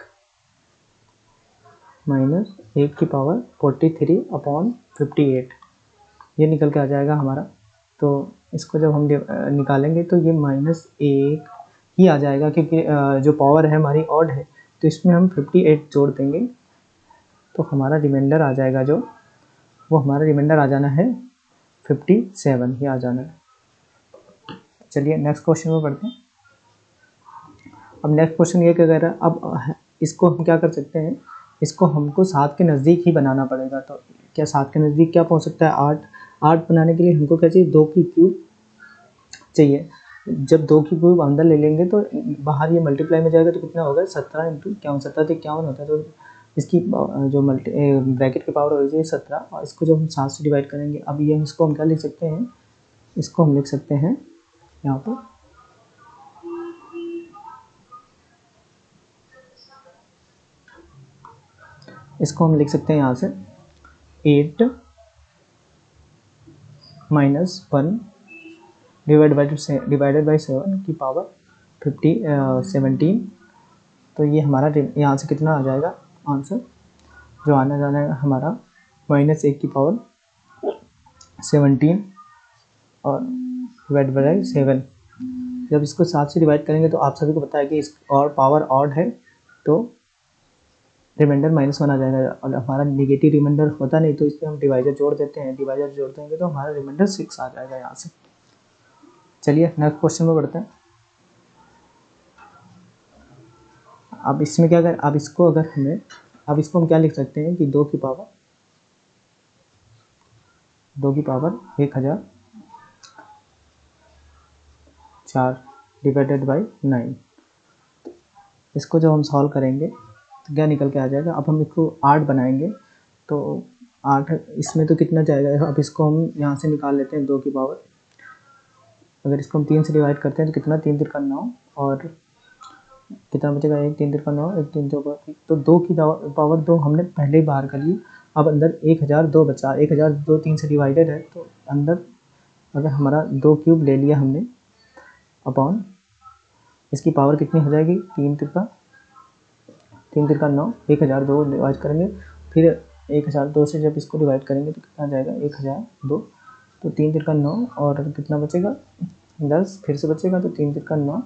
की पावर 43 अपॉन 58, ये निकल के आ जाएगा हमारा। तो इसको जब हम निकालेंगे तो ये -1 ही आ जाएगा, क्योंकि जो पावर है हमारी ऑड है, तो इसमें हम 58 जोड़ देंगे तो हमारा रिमाइंडर आ जाएगा, जो वो हमारा रिमाइंडर आ जाना है 57 ही आ जाना है। चलिए नेक्स्ट क्वेश्चन में बढ़ते हैं। अब नेक्स्ट क्वेश्चन ये क्या कह रहा है, अब इसको हम क्या कर सकते हैं, इसको हमको 7 के नज़दीक ही बनाना पड़ेगा। तो क्या 7 के नज़दीक क्या पहुंच सकता है, 8 बनाने के लिए हमको क्या चाहिए, 2 की क्यूब चाहिए। जब 2 की क्यूब अंदर ले लेंगे तो बाहर ये मल्टीप्लाई में जाएगा, तो कितना होगा, 17 × 51, 17 × 51 होता है। तो इसकी जो ब्रैकेट की पावर हो जाएगी 17, और इसको जब हम 7 से डिवाइड करेंगे, अब ये इसको हम क्या लिख सकते हैं, इसको हम लिख सकते हैं यहाँ पर, इसको हम लिख सकते हैं यहाँ से 8 - 1 डिवाइडेड बाई 7 की पावर 17। तो ये हमारा यहाँ से कितना आ जाएगा आंसर, जो आना जाना है हमारा -1 की पावर 17 और डिवाइड बाई 7। जब इसको 7 से डिवाइड करेंगे तो आप सभी को पता है कि इस और पावर ऑड है, तो रिमाइंडर -1 आ जाएगा, और हमारा नेगेटिव रिमाइंडर होता नहीं, तो इसमें हम डिवाइजर जोड़ देते हैं, डिवाइजर जोड़ देंगे तो हमारा रिमाइंडर 6 आ जाएगा यहाँ से। चलिए नेक्स्ट क्वेश्चन में बढ़ते हैं। अब इसमें क्या कर, अब इसको हम क्या लिख सकते हैं कि 2 की पावर 1004 डिवाइडेड बाई 9। इसको जब हम सॉल्व करेंगे तो क्या निकल के आ जाएगा। अब हम इसको 8 बनाएंगे, तो 8 इसमें तो कितना जाएगा, अब इसको हम यहाँ से निकाल लेते हैं 2 की पावर, अगर इसको हम 3 से डिवाइड करते हैं तो कितना, 3 × 3 = 9, और कितना बचेगा, 1 3 × 3 = 9, 1 3 × 2 तो 2 की पावर 2 हमने पहले ही बाहर कर ली। अब अंदर 1002 बचा, 1002 3 से डिवाइडेड है, तो अंदर अगर हमारा 2 क्यूब ले लिया हमने अपॉन इसकी पावर कितनी हो जाएगी, 3 × 3 × 9, 1002 डिवाइड करेंगे, फिर 1002 से जब इसको डिवाइड करेंगे तो कितना जाएगा, 1002, तो 3 × 9 और कितना बचेगा 10, फिर से बचेगा, तो 3 × 9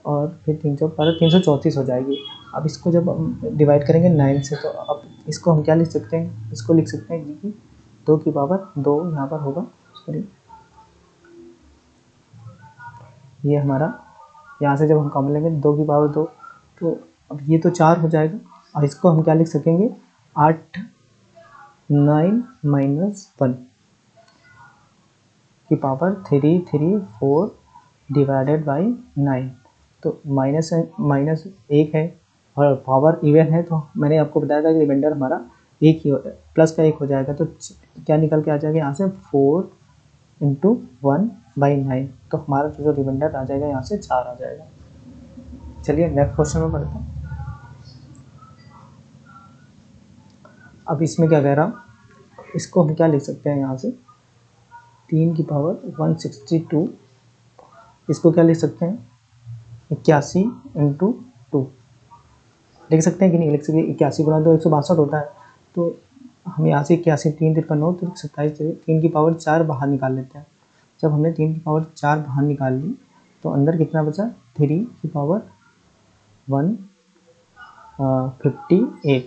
और फिर 3 × 12 334 हो जाएगी। अब इसको जब हम डिवाइड करेंगे 9 से, तो अब इसको हम क्या लिख सकते हैं, इसको लिख सकते हैं कि 2 की पावर 2 यहाँ पर होगा, सॉरी ये हमारा यहाँ से जब हम कॉमन लेंगे 2 की पावर 2, तो अब ये तो 4 हो जाएगा और इसको हम क्या लिख सकेंगे 8 9 माइनस 1 की पावर 3 3 4 डिवाइडेड बाई 9। तो माइनस एक है और पावर इवन है, तो मैंने आपको बताया था कि रिमाइंडर हमारा एक ही प्लस का एक हो जाएगा। तो क्या निकल के आ जाएगा यहाँ से 4 इंटू 1/9। तो हमारा जो रिमाइंडर आ जाएगा यहाँ से 4 आ जाएगा। चलिए नेक्स्ट क्वेश्चन में पढ़ते हैं। अब इसमें क्या कह रहा, इसको हम क्या लिख सकते हैं यहाँ से 3 की पावर 162, इसको क्या लिख सकते हैं 81 इंटू 2 लिख सकते हैं कि नहीं लिख सकते। 81 गुणा 2 162 होता है, तो हम यहाँ से 81 3 3 9 तो 27 3 की पावर 4 बाहर निकाल लेते हैं। जब हमने 3 की पावर 4 बाहर निकाल ली तो अंदर कितना बचा 3 की पावर 158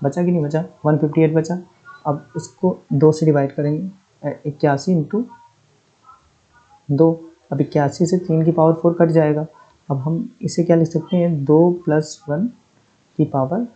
बचा कि नहीं बचा 158 बचा। अब इसको 2 से डिवाइड करेंगे 81 इंटू 2। अब 81 से 3 की पावर 4 कट जाएगा। अब हम इसे क्या लिख सकते हैं 2 + 1 की पावर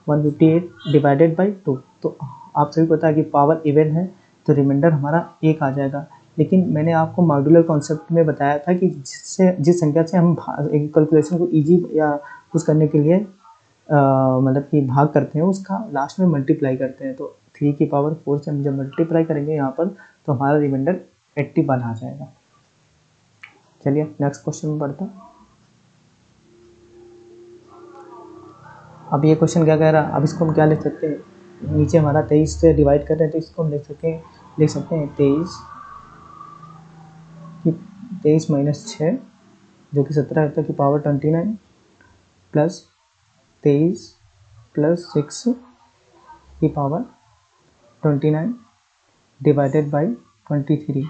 158 डिवाइडेड बाई 2। तो आप सभी पता है कि पावर इवन है तो रिमाइंडर हमारा 1 आ जाएगा। लेकिन मैंने आपको मॉड्यूलर कॉन्सेप्ट में बताया था कि जिस संख्या से हम कैलकुलेशन को ईजी या कुछ करने के लिए मतलब कि भाग करते हैं उसका लास्ट में मल्टीप्लाई करते हैं। तो 3 की पावर 4 से हम जब मल्टीप्लाई करेंगे यहाँ पर तो हमारा रिमाइंडर 81 आ जाएगा। चलिए नेक्स्ट क्वेश्चन में बढ़ते हैं। अब ये क्वेश्चन क्या कह रहा है, अब इसको हम क्या लिख सकते हैं, नीचे हमारा 23 से डिवाइड कर रहे हैं तो इसको हम लिख सकते हैं 23 माइनस 6 जो कि 17 है की पावर 29 प्लस 23 प्लस 6 की पावर 29 डिवाइडेड बाई 23।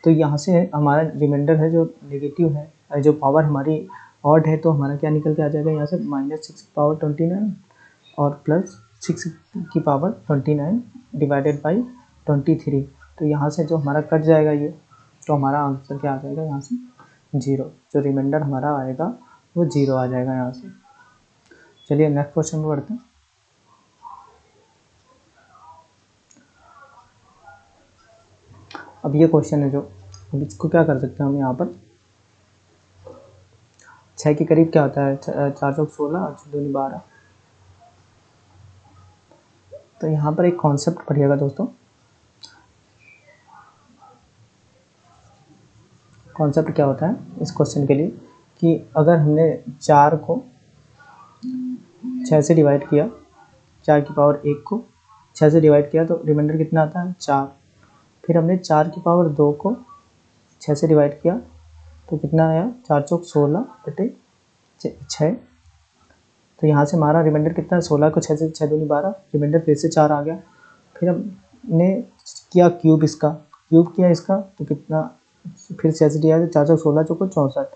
तो यहाँ से हमारा रिमाइंडर है जो नेगेटिव है, जो पावर हमारी ऑड है, तो हमारा क्या निकल के आ जाएगा यहाँ से -6 की पावर 29 और प्लस 6 की पावर 29 डिवाइडेड बाई 23। तो यहाँ से जो हमारा कट जाएगा ये, तो हमारा आंसर क्या आ जाएगा यहाँ से 0। जो रिमाइंडर हमारा आएगा वो 0 आ जाएगा यहाँ से। चलिए नेक्स्ट क्वेश्चन में बढ़ते हैं। अब ये क्वेश्चन है जो, अब इसको क्या कर सकते हैं हम यहाँ पर 6 के करीब क्या होता है 4 चौक 16 और 6 दूनी 12। तो यहाँ पर एक कॉन्सेप्ट पढ़िएगा दोस्तों। कॉन्सेप्ट क्या होता है इस क्वेश्चन के लिए कि अगर हमने 4 को 6 से डिवाइड किया, 4 की पावर 1 को 6 से डिवाइड किया तो रिमाइंडर कितना आता है 4। फिर हमने 4 की पावर 2 को 6 से डिवाइड किया तो कितना आया 4 चौक 16 बटे 6। तो यहाँ से हमारा रिमाइंडर कितना है 16 को 6 से 6 दूनी 12, रिमाइंडर फिर से 4 आ गया। फिर हमने किया क्यूब, इसका क्यूब किया इसका तो कितना, फिर 6 से डिवाइड 4 चौक 16 चौको 64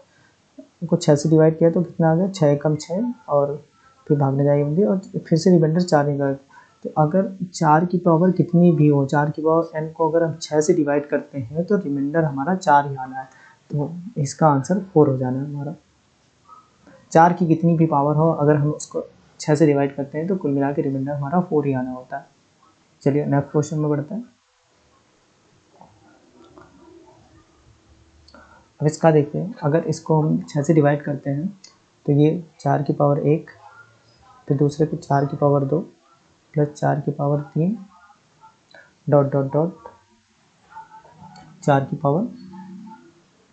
को 6 से डिवाइड किया तो कितना आ गया 6 कम 6 और फिर भागने जाएंगे और फिर से रिमाइंडर 4 निकाल। तो अगर 4 की पावर कितनी भी हो, 4 की पावर n को अगर हम 6 से डिवाइड करते हैं तो रिमाइंडर हमारा 4 ही आना है। तो इसका आंसर 4 हो जाना है हमारा। 4 की कितनी भी पावर हो अगर हम उसको 6 से डिवाइड करते हैं तो कुल मिला के रिमाइंडर हमारा 4 ही आना होता है। चलिए नेक्स्ट क्वेश्चन में बढ़ते हैं। अब इसका देखते हैं, अगर इसको हम 6 से डिवाइड करते हैं तो ये 4 की पावर 1, फिर दूसरे पे 4 की पावर 2 प्लस 4 की पावर 3 डॉट डॉट डॉट 4 की पावर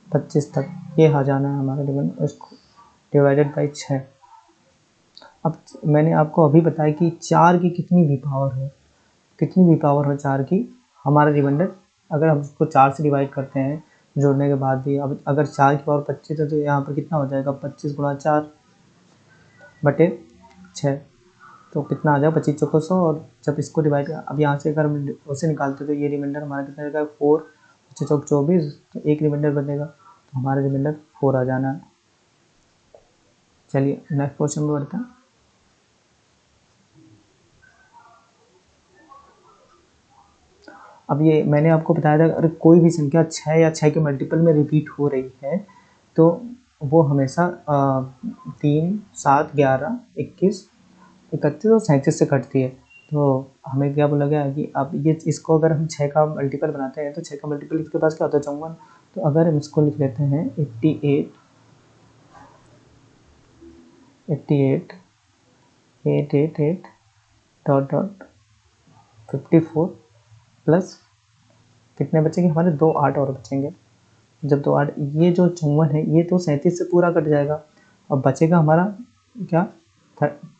25 तक ये आ जाना है हमारा रिमाइंडर, इसको डिवाइडेड बाई 6। अब मैंने आपको अभी बताया कि 4 की कितनी भी पावर हो 4 की, हमारा रिमाइंडर अगर हम उसको 4 से डिवाइड करते हैं जोड़ने के बाद भी, अब अगर 4 की पावर 25 है तो यहाँ पर कितना हो जाएगा 25 गुणा 4 बटे 6। तो कितना आ जाएगा 25 चौको 100 और जब इसको डिवाइड, अब यहाँ से अगर हम उसे निकालते तो ये रिमाइंडर हमारा कितना रहेगा 4 25 चौक 24, तो एक रिमाइंडर बनेगा तो हमारा रिमाइंडर 4 आ जाना है। चलिए नेक्स्ट क्वेश्चन में बढ़ते हैं। अब ये मैंने आपको बताया था, अगर कोई भी संख्या 6 या 6 के मल्टीपल में रिपीट हो रही है तो वो हमेशा 3, 7, 11, 21, 31 और 37 से कटती है। तो हमें क्या बोला गया है कि अब ये इसको अगर हम 6 का मल्टीपल बनाते हैं तो 6 का मल्टीपल इसके पास क्या होता है, 54। तो अगर हम इसको लिख लेते हैं 88 888 डॉट डॉट 54 प्लस कितने बचेंगे हमारे, 2 8 और बचेंगे। जब 2 8, ये जो 54 है ये तो 37 से पूरा कट जाएगा। अब बचेगा हमारा क्या,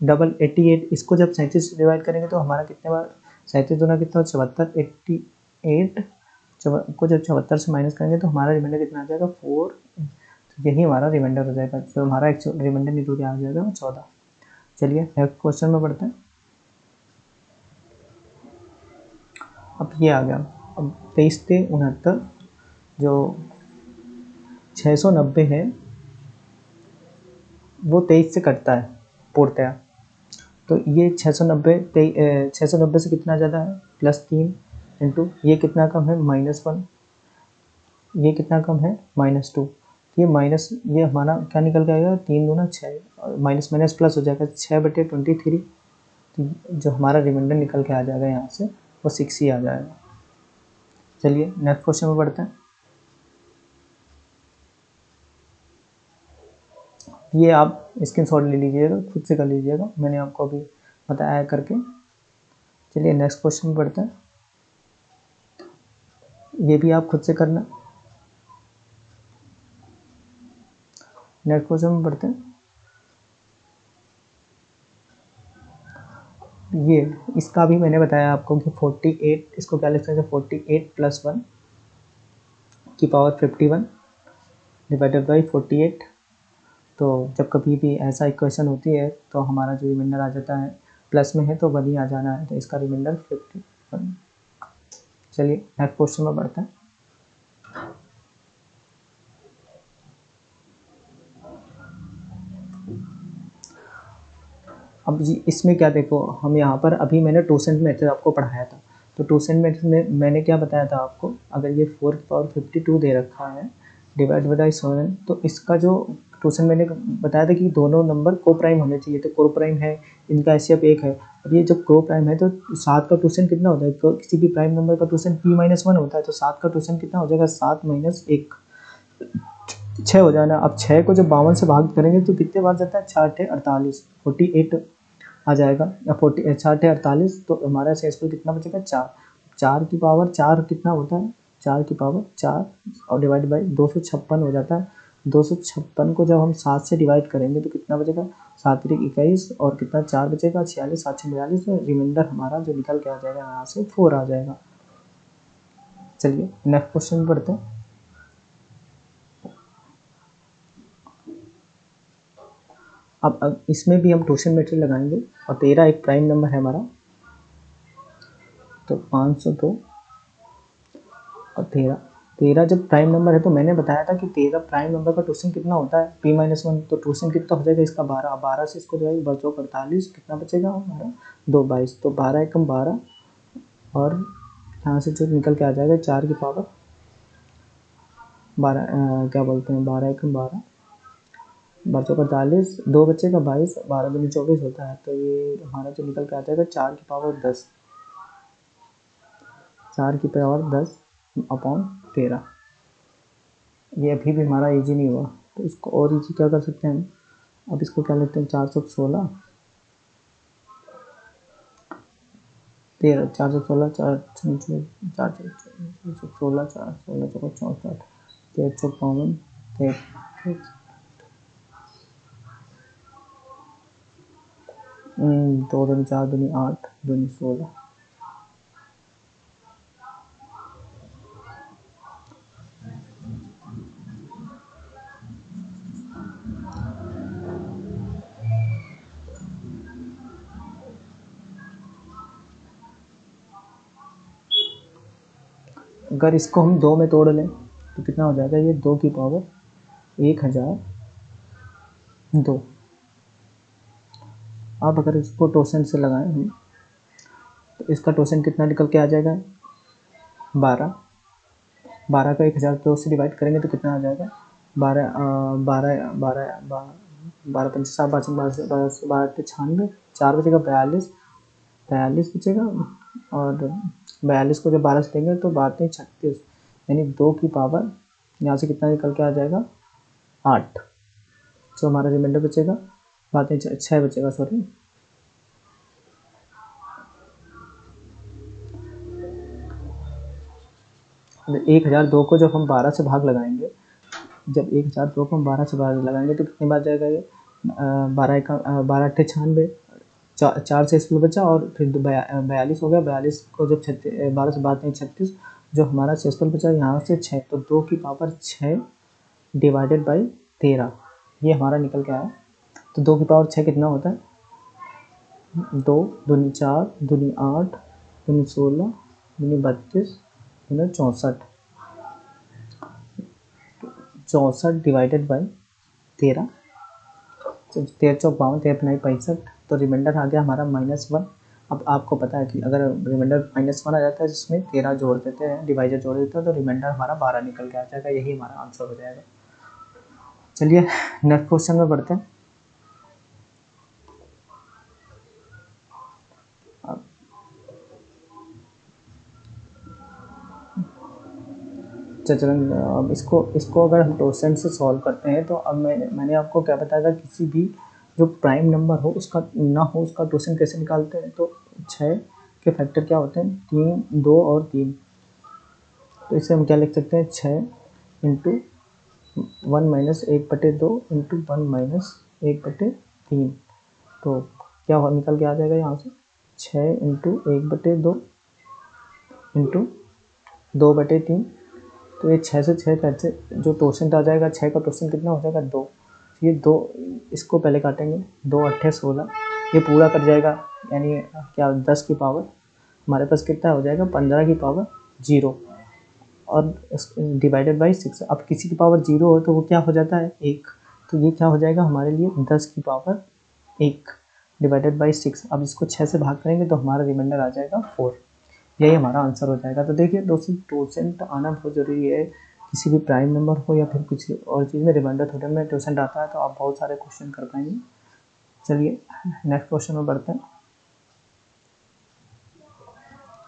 डबल 88। इसको जब 37 से डिवाइड करेंगे तो हमारा कितने बार, 37 दूना कितना, 74। 88 को जब 74 से माइनस करेंगे तो हमारा रिमाइंडर कितना आ जाएगा, 4। तो यही हमारा रिमाइंडर हो जाएगा। तो हमारा रिमाइंडर निकल के आ जाएगा 14। चलिए नेक्स्ट क्वेश्चन में बढ़ते हैं। अब ये आ गया, अब 23 से 69 जो 690 है वो 23 से कटता है पूर्णतया। तो ये 690 से कितना ज़्यादा है, +3 इंटू ये कितना कम है, -1, ये कितना कम है, -2। ये माइनस, ये हमारा क्या निकल के आएगा, 3 दूना 6, माइनस माइनस प्लस हो जाएगा 6/23। तो जो हमारा रिमाइंडर निकल के आ जाएगा यहाँ से वो 6 ही आ जाएगा। चलिए नेक्स्ट क्वेश्चन में बढ़ते हैं। ये आप स्क्रीनशॉट ले लीजिएगा, खुद से कर लीजिएगा, मैंने आपको अभी बताया करके। चलिए नेक्स्ट क्वेश्चन में बढ़ते हैं, ये भी आप खुद से करना। नेक्स्ट क्वेश्चन में बढ़ते हैं। ये इसका भी मैंने बताया आपको कि 48, इसको क्या लिख सकते हैं, 48 + 1 की पावर 51 डिवाइडेड बाई 48। तो जब कभी भी ऐसा इक्वेशन होती है तो हमारा जो रिमाइंडर आ जाता है प्लस में है तो 1 ही आ जाना है, तो इसका रिमाइंडर 51। चलिए नेक्स्ट क्वेश्चन में बढ़ते हैं। अब जी इसमें क्या देखो, हम यहाँ पर अभी मैंने टोसेंट मेथड आपको पढ़ाया था। तो टोसेंट मेथड में मैंने क्या बताया था आपको, अगर ये 4 की पावर 52 दे रखा है डिवाइड बाई 7, तो इसका जो टोसेंट मैंने बताया था कि दोनों नंबर को प्राइम होने चाहिए, तो को प्राइम है, इनका एचसीएफ 1 है। अब ये जब को प्राइम है तो 7 का टोसेंट कितना होता है, किसी भी प्राइम नंबर का टोसेंट p-1 होता है, तो 7 का टोसेंट कितना हो जाएगा, 7 - 1, 6 हो जाना। अब 6 को जब 52 से भाग करेंगे तो कितने बार जाता है, 4 × 48, 48 आ जाएगा, या 4 × 48। तो हमारा शेषफल कितना बचेगा, 4। 4 की पावर 4 कितना होता है, 4 की पावर 4 और डिवाइड बाई 256 हो जाता है। 256 को जब हम 7 से डिवाइड करेंगे तो कितना बचेगा, 7 × 21 और कितना 4 बचेगा, 46, 7 × 42। तो रिमाइंडर हमारा जो निकल के आ जाएगा यहाँ से 4 आ जाएगा। चलिए नेक्स्ट क्वेश्चन पढ़ते हैं। अब इसमें भी हम टोसेंट मेथड लगाएंगे और 13 एक प्राइम नंबर है हमारा, तो 502 और 13 जब प्राइम नंबर है तो मैंने बताया था कि 13 प्राइम नंबर का टोसेंट कितना होता है, p-1। तो टोसेंट कितना हो जाएगा इसका, 12। 12 से इसको जाएगा 48, कितना बचेगा हमारा, 2 22। तो 12 एकम 12 और यहाँ से जो निकल के आ जाएगा 4 की पावर 12, क्या बोलते हैं, 12 एकम 12, 48, 2 बचेगा 22, 12 दूनी 24 होता है। तो ये हमारा जो निकल के आ जाएगा 4 की पावर 10, 4 की पावर 10/13। ये अभी भी हमारा इजी नहीं हुआ, तो इसको और इजी क्या कर सकते हैं, अब इसको क्या लेते हैं, 416, 13, 416, 416, 416, 416, 1354, 2 दूनी 4 दूनी 8 दूनी 16। अगर इसको हम 2 में तोड़ लें तो कितना हो जाएगा, ये 2 की पावर 1002। अब अगर इसको टोसेंट से लगाएं हम तो इसका टोसेंट कितना निकल के आ जाएगा, 12 12 को 1002 से डिवाइड करेंगे तो कितना आ जाएगा? 12 12 12 12 पंच 7 12 96, 4 बचेगा 42 बचेगा, और 42 को जब 12 से देंगे तो 12 36, यानी 2 की पावर यहाँ से कितना निकल के आ जाएगा? 8। तो हमारा रिमाइंडर बचेगा 6 बचेगा, सॉरी। एक 1002 को जब हम 12 से भाग लगाएंगे, जब 1002 को हम 12 से भाग लगाएंगे तो कितनी बार जाएगा ये? 12 8 96, 4 से इसमें बचा और फिर 42 हो गया। 42 को जब 12 से 12 36, जो हमारा शेषफल बचा यहाँ से 6, तो 2 की पावर 6 डिवाइडेड बाई 13, ये हमारा निकल के आया। तो 2 की पावर 6 कितना होता है? 2 दूनी 4 दूनी 8 दूनी 16 दूनी 32 दूनी 64, 64 डिवाइडेड बाई 13, 13 चौक 52, 13 9 65, तो रिमाइंडर आ गया हमारा -1। अब आपको पता है कि अगर रिमाइंडर -1 आ जाता है जिसमें 13 जोड़ देते हैं, डिवाइजर जोड़ देते हैं, तो रिमाइंडर हमारा 12 निकल के आ जाएगा। यही हमारा आंसर हो जाएगा। चलिए नेक्स्ट क्वेश्चन में बढ़ते हैं। चलो अब इसको अगर हम टोसेंट से सॉल्व करते हैं, तो अब मैंने आपको क्या बताया था, किसी भी जो प्राइम नंबर हो उसका ना हो उसका टोसेंट कैसे निकालते हैं। तो 6 के फैक्टर क्या होते हैं? 3, 2 और 3। तो इसे हम क्या लिख सकते हैं? 6 इंटू 1 माइनस 1/2 इंटू 1 माइनस 1/3। तो क्या निकल के आ जाएगा यहाँ से? 6 इंटू 1/2 इंटू 2/3। तो ये 6 से 6 कैसे जो टोसेंट आ जाएगा, 6 का टोसेंट कितना हो जाएगा? 2। ये 2, इसको पहले काटेंगे, 2 8 16, ये पूरा कट जाएगा, यानी क्या 10 की पावर हमारे पास कितना हो जाएगा? 15 की पावर 0, और डिवाइडेड बाई 6। अब किसी की पावर 0 हो तो वो क्या हो जाता है? 1। तो ये क्या हो जाएगा हमारे लिए? 10 की पावर 1 डिवाइडेड बाई 6। अब इसको 6 से भाग करेंगे तो हमारा रिमाइंडर आ जाएगा 4। यही हमारा आंसर हो जाएगा। तो देखिए दोस्तों, टोसेंट आना बहुत ज़रूरी है, किसी भी प्राइम नंबर हो या फिर कुछ और चीज़ में। रिमाइंडर थ्योरम में टोसेंट आता है तो आप बहुत सारे क्वेश्चन कर पाएंगे। चलिए नेक्स्ट क्वेश्चन में बढ़ते हैं।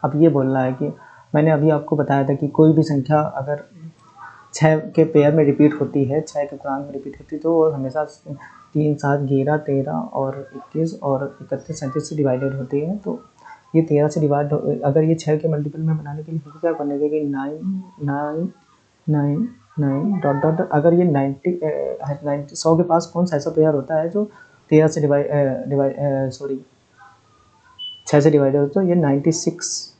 अब ये बोल रहा है कि मैंने अभी आपको बताया था कि कोई भी संख्या अगर 6 के पेयर में रिपीट होती है, 6 के पूर्णांक में रिपीट होती है, तो वो हमेशा 3 7 11 13 और 21 और 31 37 से डिवाइडेड होती है। तो ये 13 से डिवाइड, अगर ये 6 के मल्टीपल में बनाने के लिए हमको क्या करने के 9 9 9 9 डॉट डॉट। अगर ये 100 के पास कौन सा ऐसा पेयर होता है जो 13 से सॉरी 6 से डिवाइडेड हो, तो ये 96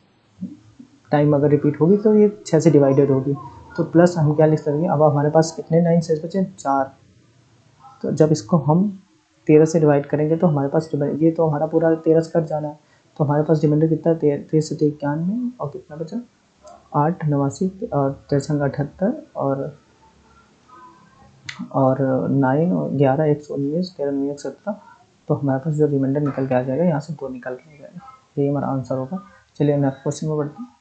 टाइम अगर रिपीट होगी तो ये 6 से डिवाइडेड होगी। तो प्लस हम क्या लिख सकते हैं? अब हमारे पास कितने 9 शेष बचे? 4। तो जब इसको हम 13 से डिवाइड करेंगे तो हमारे पास ये तो हमारा पूरा 13 से कट जाना है, तो हमारे पास रिमाइंडर कितना है? 13 से 91, और कितना बचा? 8 89 और 13 78 और 9 और 11 119 13 9 117। तो हमारे पास जो रिमाइंडर निकल के आ जाएगा यहाँ से 2 निकल के आ जाएगा। यही हमारा आंसर होगा। चलिए नेक्स्ट क्वेश्चन में बढ़ते हैं।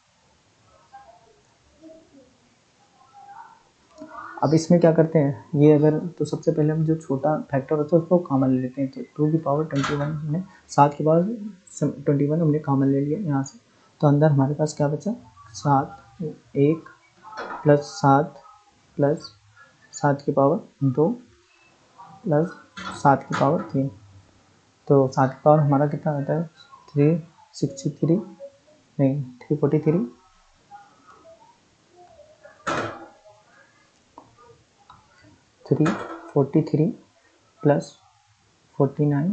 अब इसमें क्या करते हैं, ये अगर तो सबसे पहले हम जो छोटा फैक्टर होता है उसको कॉमन ले लेते हैं। तो 2 की पावर 21 हमने 7 की पावर 21 हमने कॉमन ले लिया यहाँ से। तो अंदर हमारे पास क्या बचा? 7 1 प्लस 7 प्लस 7 की पावर 2 प्लस 7 की पावर 3। तो 7 की पावर हमारा कितना आता है? 363 नहीं 343 343 प्लस 49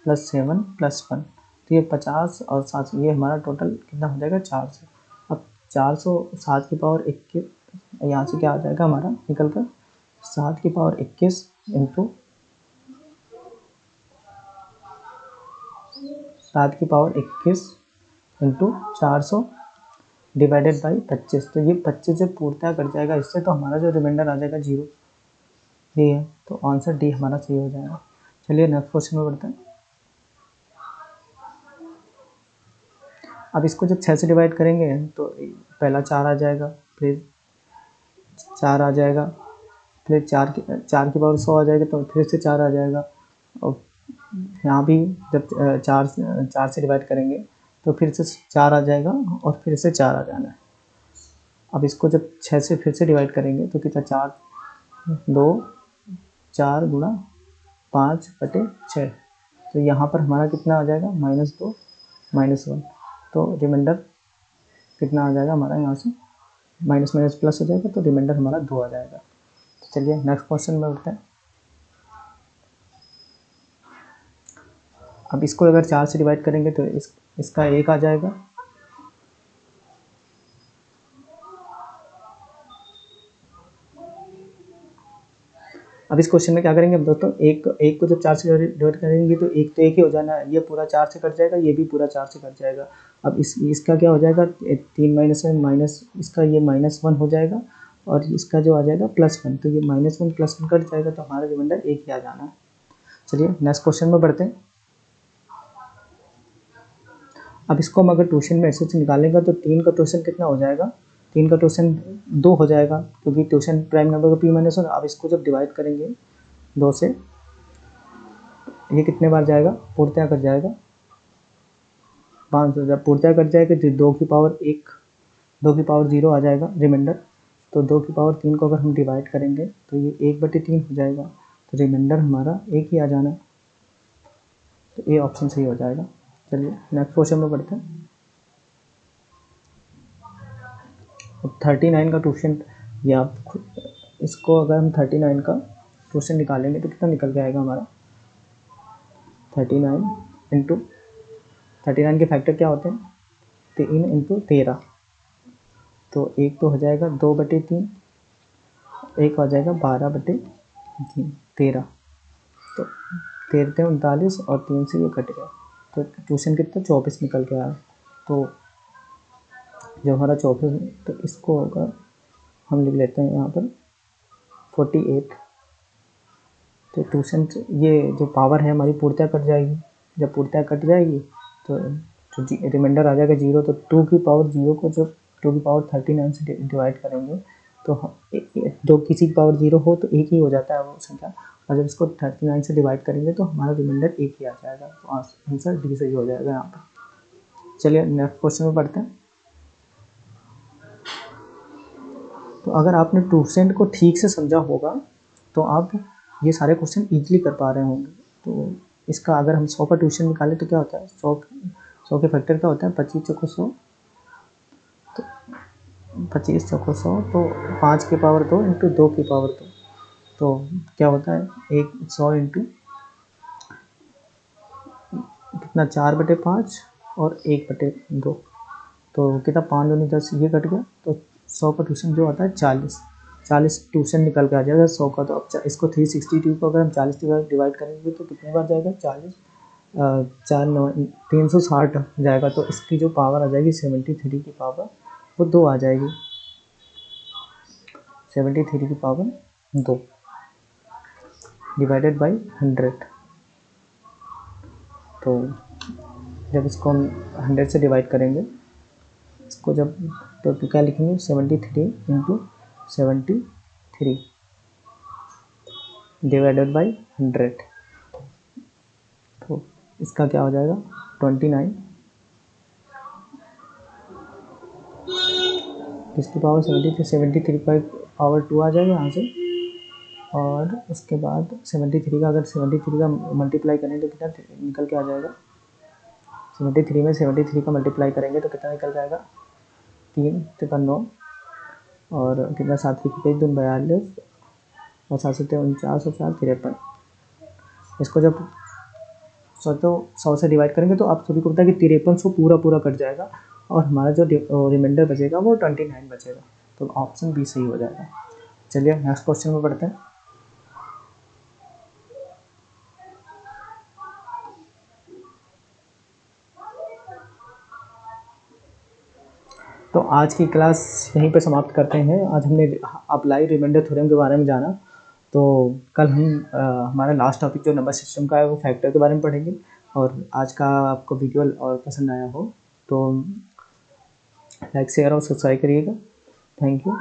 प्लस 7 प्लस 1। तो ये 50 और 7, ये हमारा टोटल कितना हो जाएगा? 400। अब 407 की पावर 21, यहाँ से क्या आ जाएगा हमारा निकल कर? 7 की पावर 21 इंटू 7 की पावर 21 इंटू 400 डिवाइडेड बाई 25। तो ये 25 से पूर्णतः कट जाएगा इससे, तो हमारा जो रिमाइंडर आ जाएगा 0। ये है, तो आंसर डी हमारा सही हो जाएगा। चलिए नेक्स्ट क्वेश्चन में बढ़ते हैं। अब इसको जब 6 से डिवाइड करेंगे तो पहला 4 आ जाएगा, फिर 4 आ जाएगा, फिर 4 की पावर 100 आ जाएगा, तो फिर से 4 आ जाएगा। और यहाँ भी जब 4 से डिवाइड करेंगे तो फिर से 4 आ जाएगा और फिर से 4 आ जाना है। अब इसको जब 6 से फिर से डिवाइड करेंगे तो कितना 4 गुणा 5/6, तो यहाँ पर हमारा कितना आ जाएगा -2 -1, तो रिमाइंडर कितना आ जाएगा हमारा, यहाँ से माइनस माइनस प्लस हो जाएगा, तो रिमाइंडर हमारा 2 आ जाएगा। तो चलिए नेक्स्ट क्वेश्चन में बढ़ते हैं। अब इसको अगर 4 से डिवाइड करेंगे तो इसका 1 आ जाएगा। अब इस क्वेश्चन में क्या करेंगे हम दोस्तों, एक को जब 4 से डिवाइड करेंगे तो एक तो एक ही हो जाना है, ये पूरा 4 से कट जाएगा, ये भी पूरा 4 से कट जाएगा। अब इसका क्या हो जाएगा, 3 माइनस माइनस इसका ये -1 हो जाएगा, और इसका जो आ जाएगा +1, तो ये -1 +1 कट जाएगा, तो हमारा रिमाइंडर 1 ही आ जाना है। चलिए नेक्स्ट क्वेश्चन में बढ़ते हैं। अब इसको हम अगर ट्यूशन में ऐसे से निकालेंगे तो 3 का ट्यूशन कितना हो जाएगा, 3 का ट्यूशन 2 हो जाएगा, क्योंकि ट्यूशन प्राइम नंबर का p-1। अब इसको जब डिवाइड करेंगे 2 से, ये कितने बार जाएगा, पूर्णतः कट जाएगा 5, जब पूर्णतः कट जाएगा तो 2 की पावर 0 आ जाएगा रिमाइंडर। तो 2 की पावर 3 को अगर हम डिवाइड करेंगे तो ये 1/3 हो जाएगा, तो रिमाइंडर हमारा 1 ही आ जाना, तो ये ऑप्शन सही हो जाएगा। चलिए नेक्स्ट क्वेश्चन में बढ़ते हैं। अब 39 का ट्यूशन, या इसको अगर हम 39 का ट्यूशन निकालेंगे तो कितना निकल के आएगा हमारा, 39 के फैक्टर क्या होते हैं, 3 × 13, तो एक तो हो जाएगा 2/3, एक हो जाएगा 12/3, 13, तो 13 39 और 3 से ये कट गया, तो ट्यूशन कितना 24 निकल के आया। तो जो हमारा 24 है, तो इसको होगा हम लिख लेते हैं यहाँ पर 48। तो ट्यूशन ये जो पावर है हमारी पूर्णतः कट जाएगी, जब पूर्णतः कट जाएगी तो जो रिमाइंडर आ जाएगा 0, तो 2 की पावर 0 को जब 2 की पावर 39 से डिवाइड करेंगे तो दो किसी की पावर 0 हो तो एक ही हो जाता है वो संख्या, और जब इसको 39 से डिवाइड करेंगे तो हमारा रिमाइंडर 1 ही आ जाएगा, तो आंसर डी सही हो जाएगा यहाँ पर। चलिए नेक्स्ट क्वेश्चन में पढ़ते हैं। तो अगर आपने ट्यूशन को ठीक से समझा होगा तो आप ये सारे क्वेश्चन इजीली कर पा रहे होंगे। तो इसका अगर हम 100 का ट्यूशन निकालें तो क्या होता है, 100 के फैक्टर क्या होता है, 25 चौको 100, तो 25 चौको 100, तो 5 की पावर 2 × 2 की पावर 2, तो क्या होता है 100 × कितना 4/5 और 1/2, तो कितना 5 दूनी 10, ये कट गया, तो 100 का ट्यूशन जो आता है 40 ट्यूशन निकल के आ जाएगा 100 का। तो अब इसको 362 को अगर हम 40 डिवाइड करेंगे तो कितनी बार जाएगा, 40 4 9 360 जाएगा, तो इसकी जो पावर आ जाएगी 73 की पावर वो 2 आ जाएगी, 73 की पावर 2 डिवाइडेड बाई 100। तो जब इसको हम 100 से डिवाइड करेंगे, इसको जब तो क्या लिखेंगे 73 × 73 डिवाइडेड बाई 100, तो इसका क्या हो जाएगा 29, इसकी पावर 73 का पावर 2 आ जाएगा यहाँ से, और उसके बाद 73 का अगर 73 का मल्टीप्लाई करें तो कितना निकल के आ जाएगा, 73 में 73 का मल्टीप्लाई करेंगे तो कितना निकल जाएगा, 3 × 9 और कितना 7 की 2 42 और 7 से 49 और 4 53। इसको जब 100 से डिवाइड करेंगे तो आप सभी को पता है कि 53 पूरा कट जाएगा, और हमारा जो रिमाइंडर बचेगा वो 29 बचेगा, तो ऑप्शन बी सही हो जाएगा। चलिए नेक्स्ट क्वेश्चन में पढ़ते हैं। तो आज की क्लास यहीं पे समाप्त करते हैं। आज हमने अप्लाई रिमाइंडर थ्योरम के बारे में जाना, तो कल हम हमारा लास्ट टॉपिक जो नंबर सिस्टम का है वो फैक्टर के बारे में पढ़ेंगे। और आज का आपको वीडियो और पसंद आया हो तो लाइक शेयर और सब्सक्राइब करिएगा। Thank you.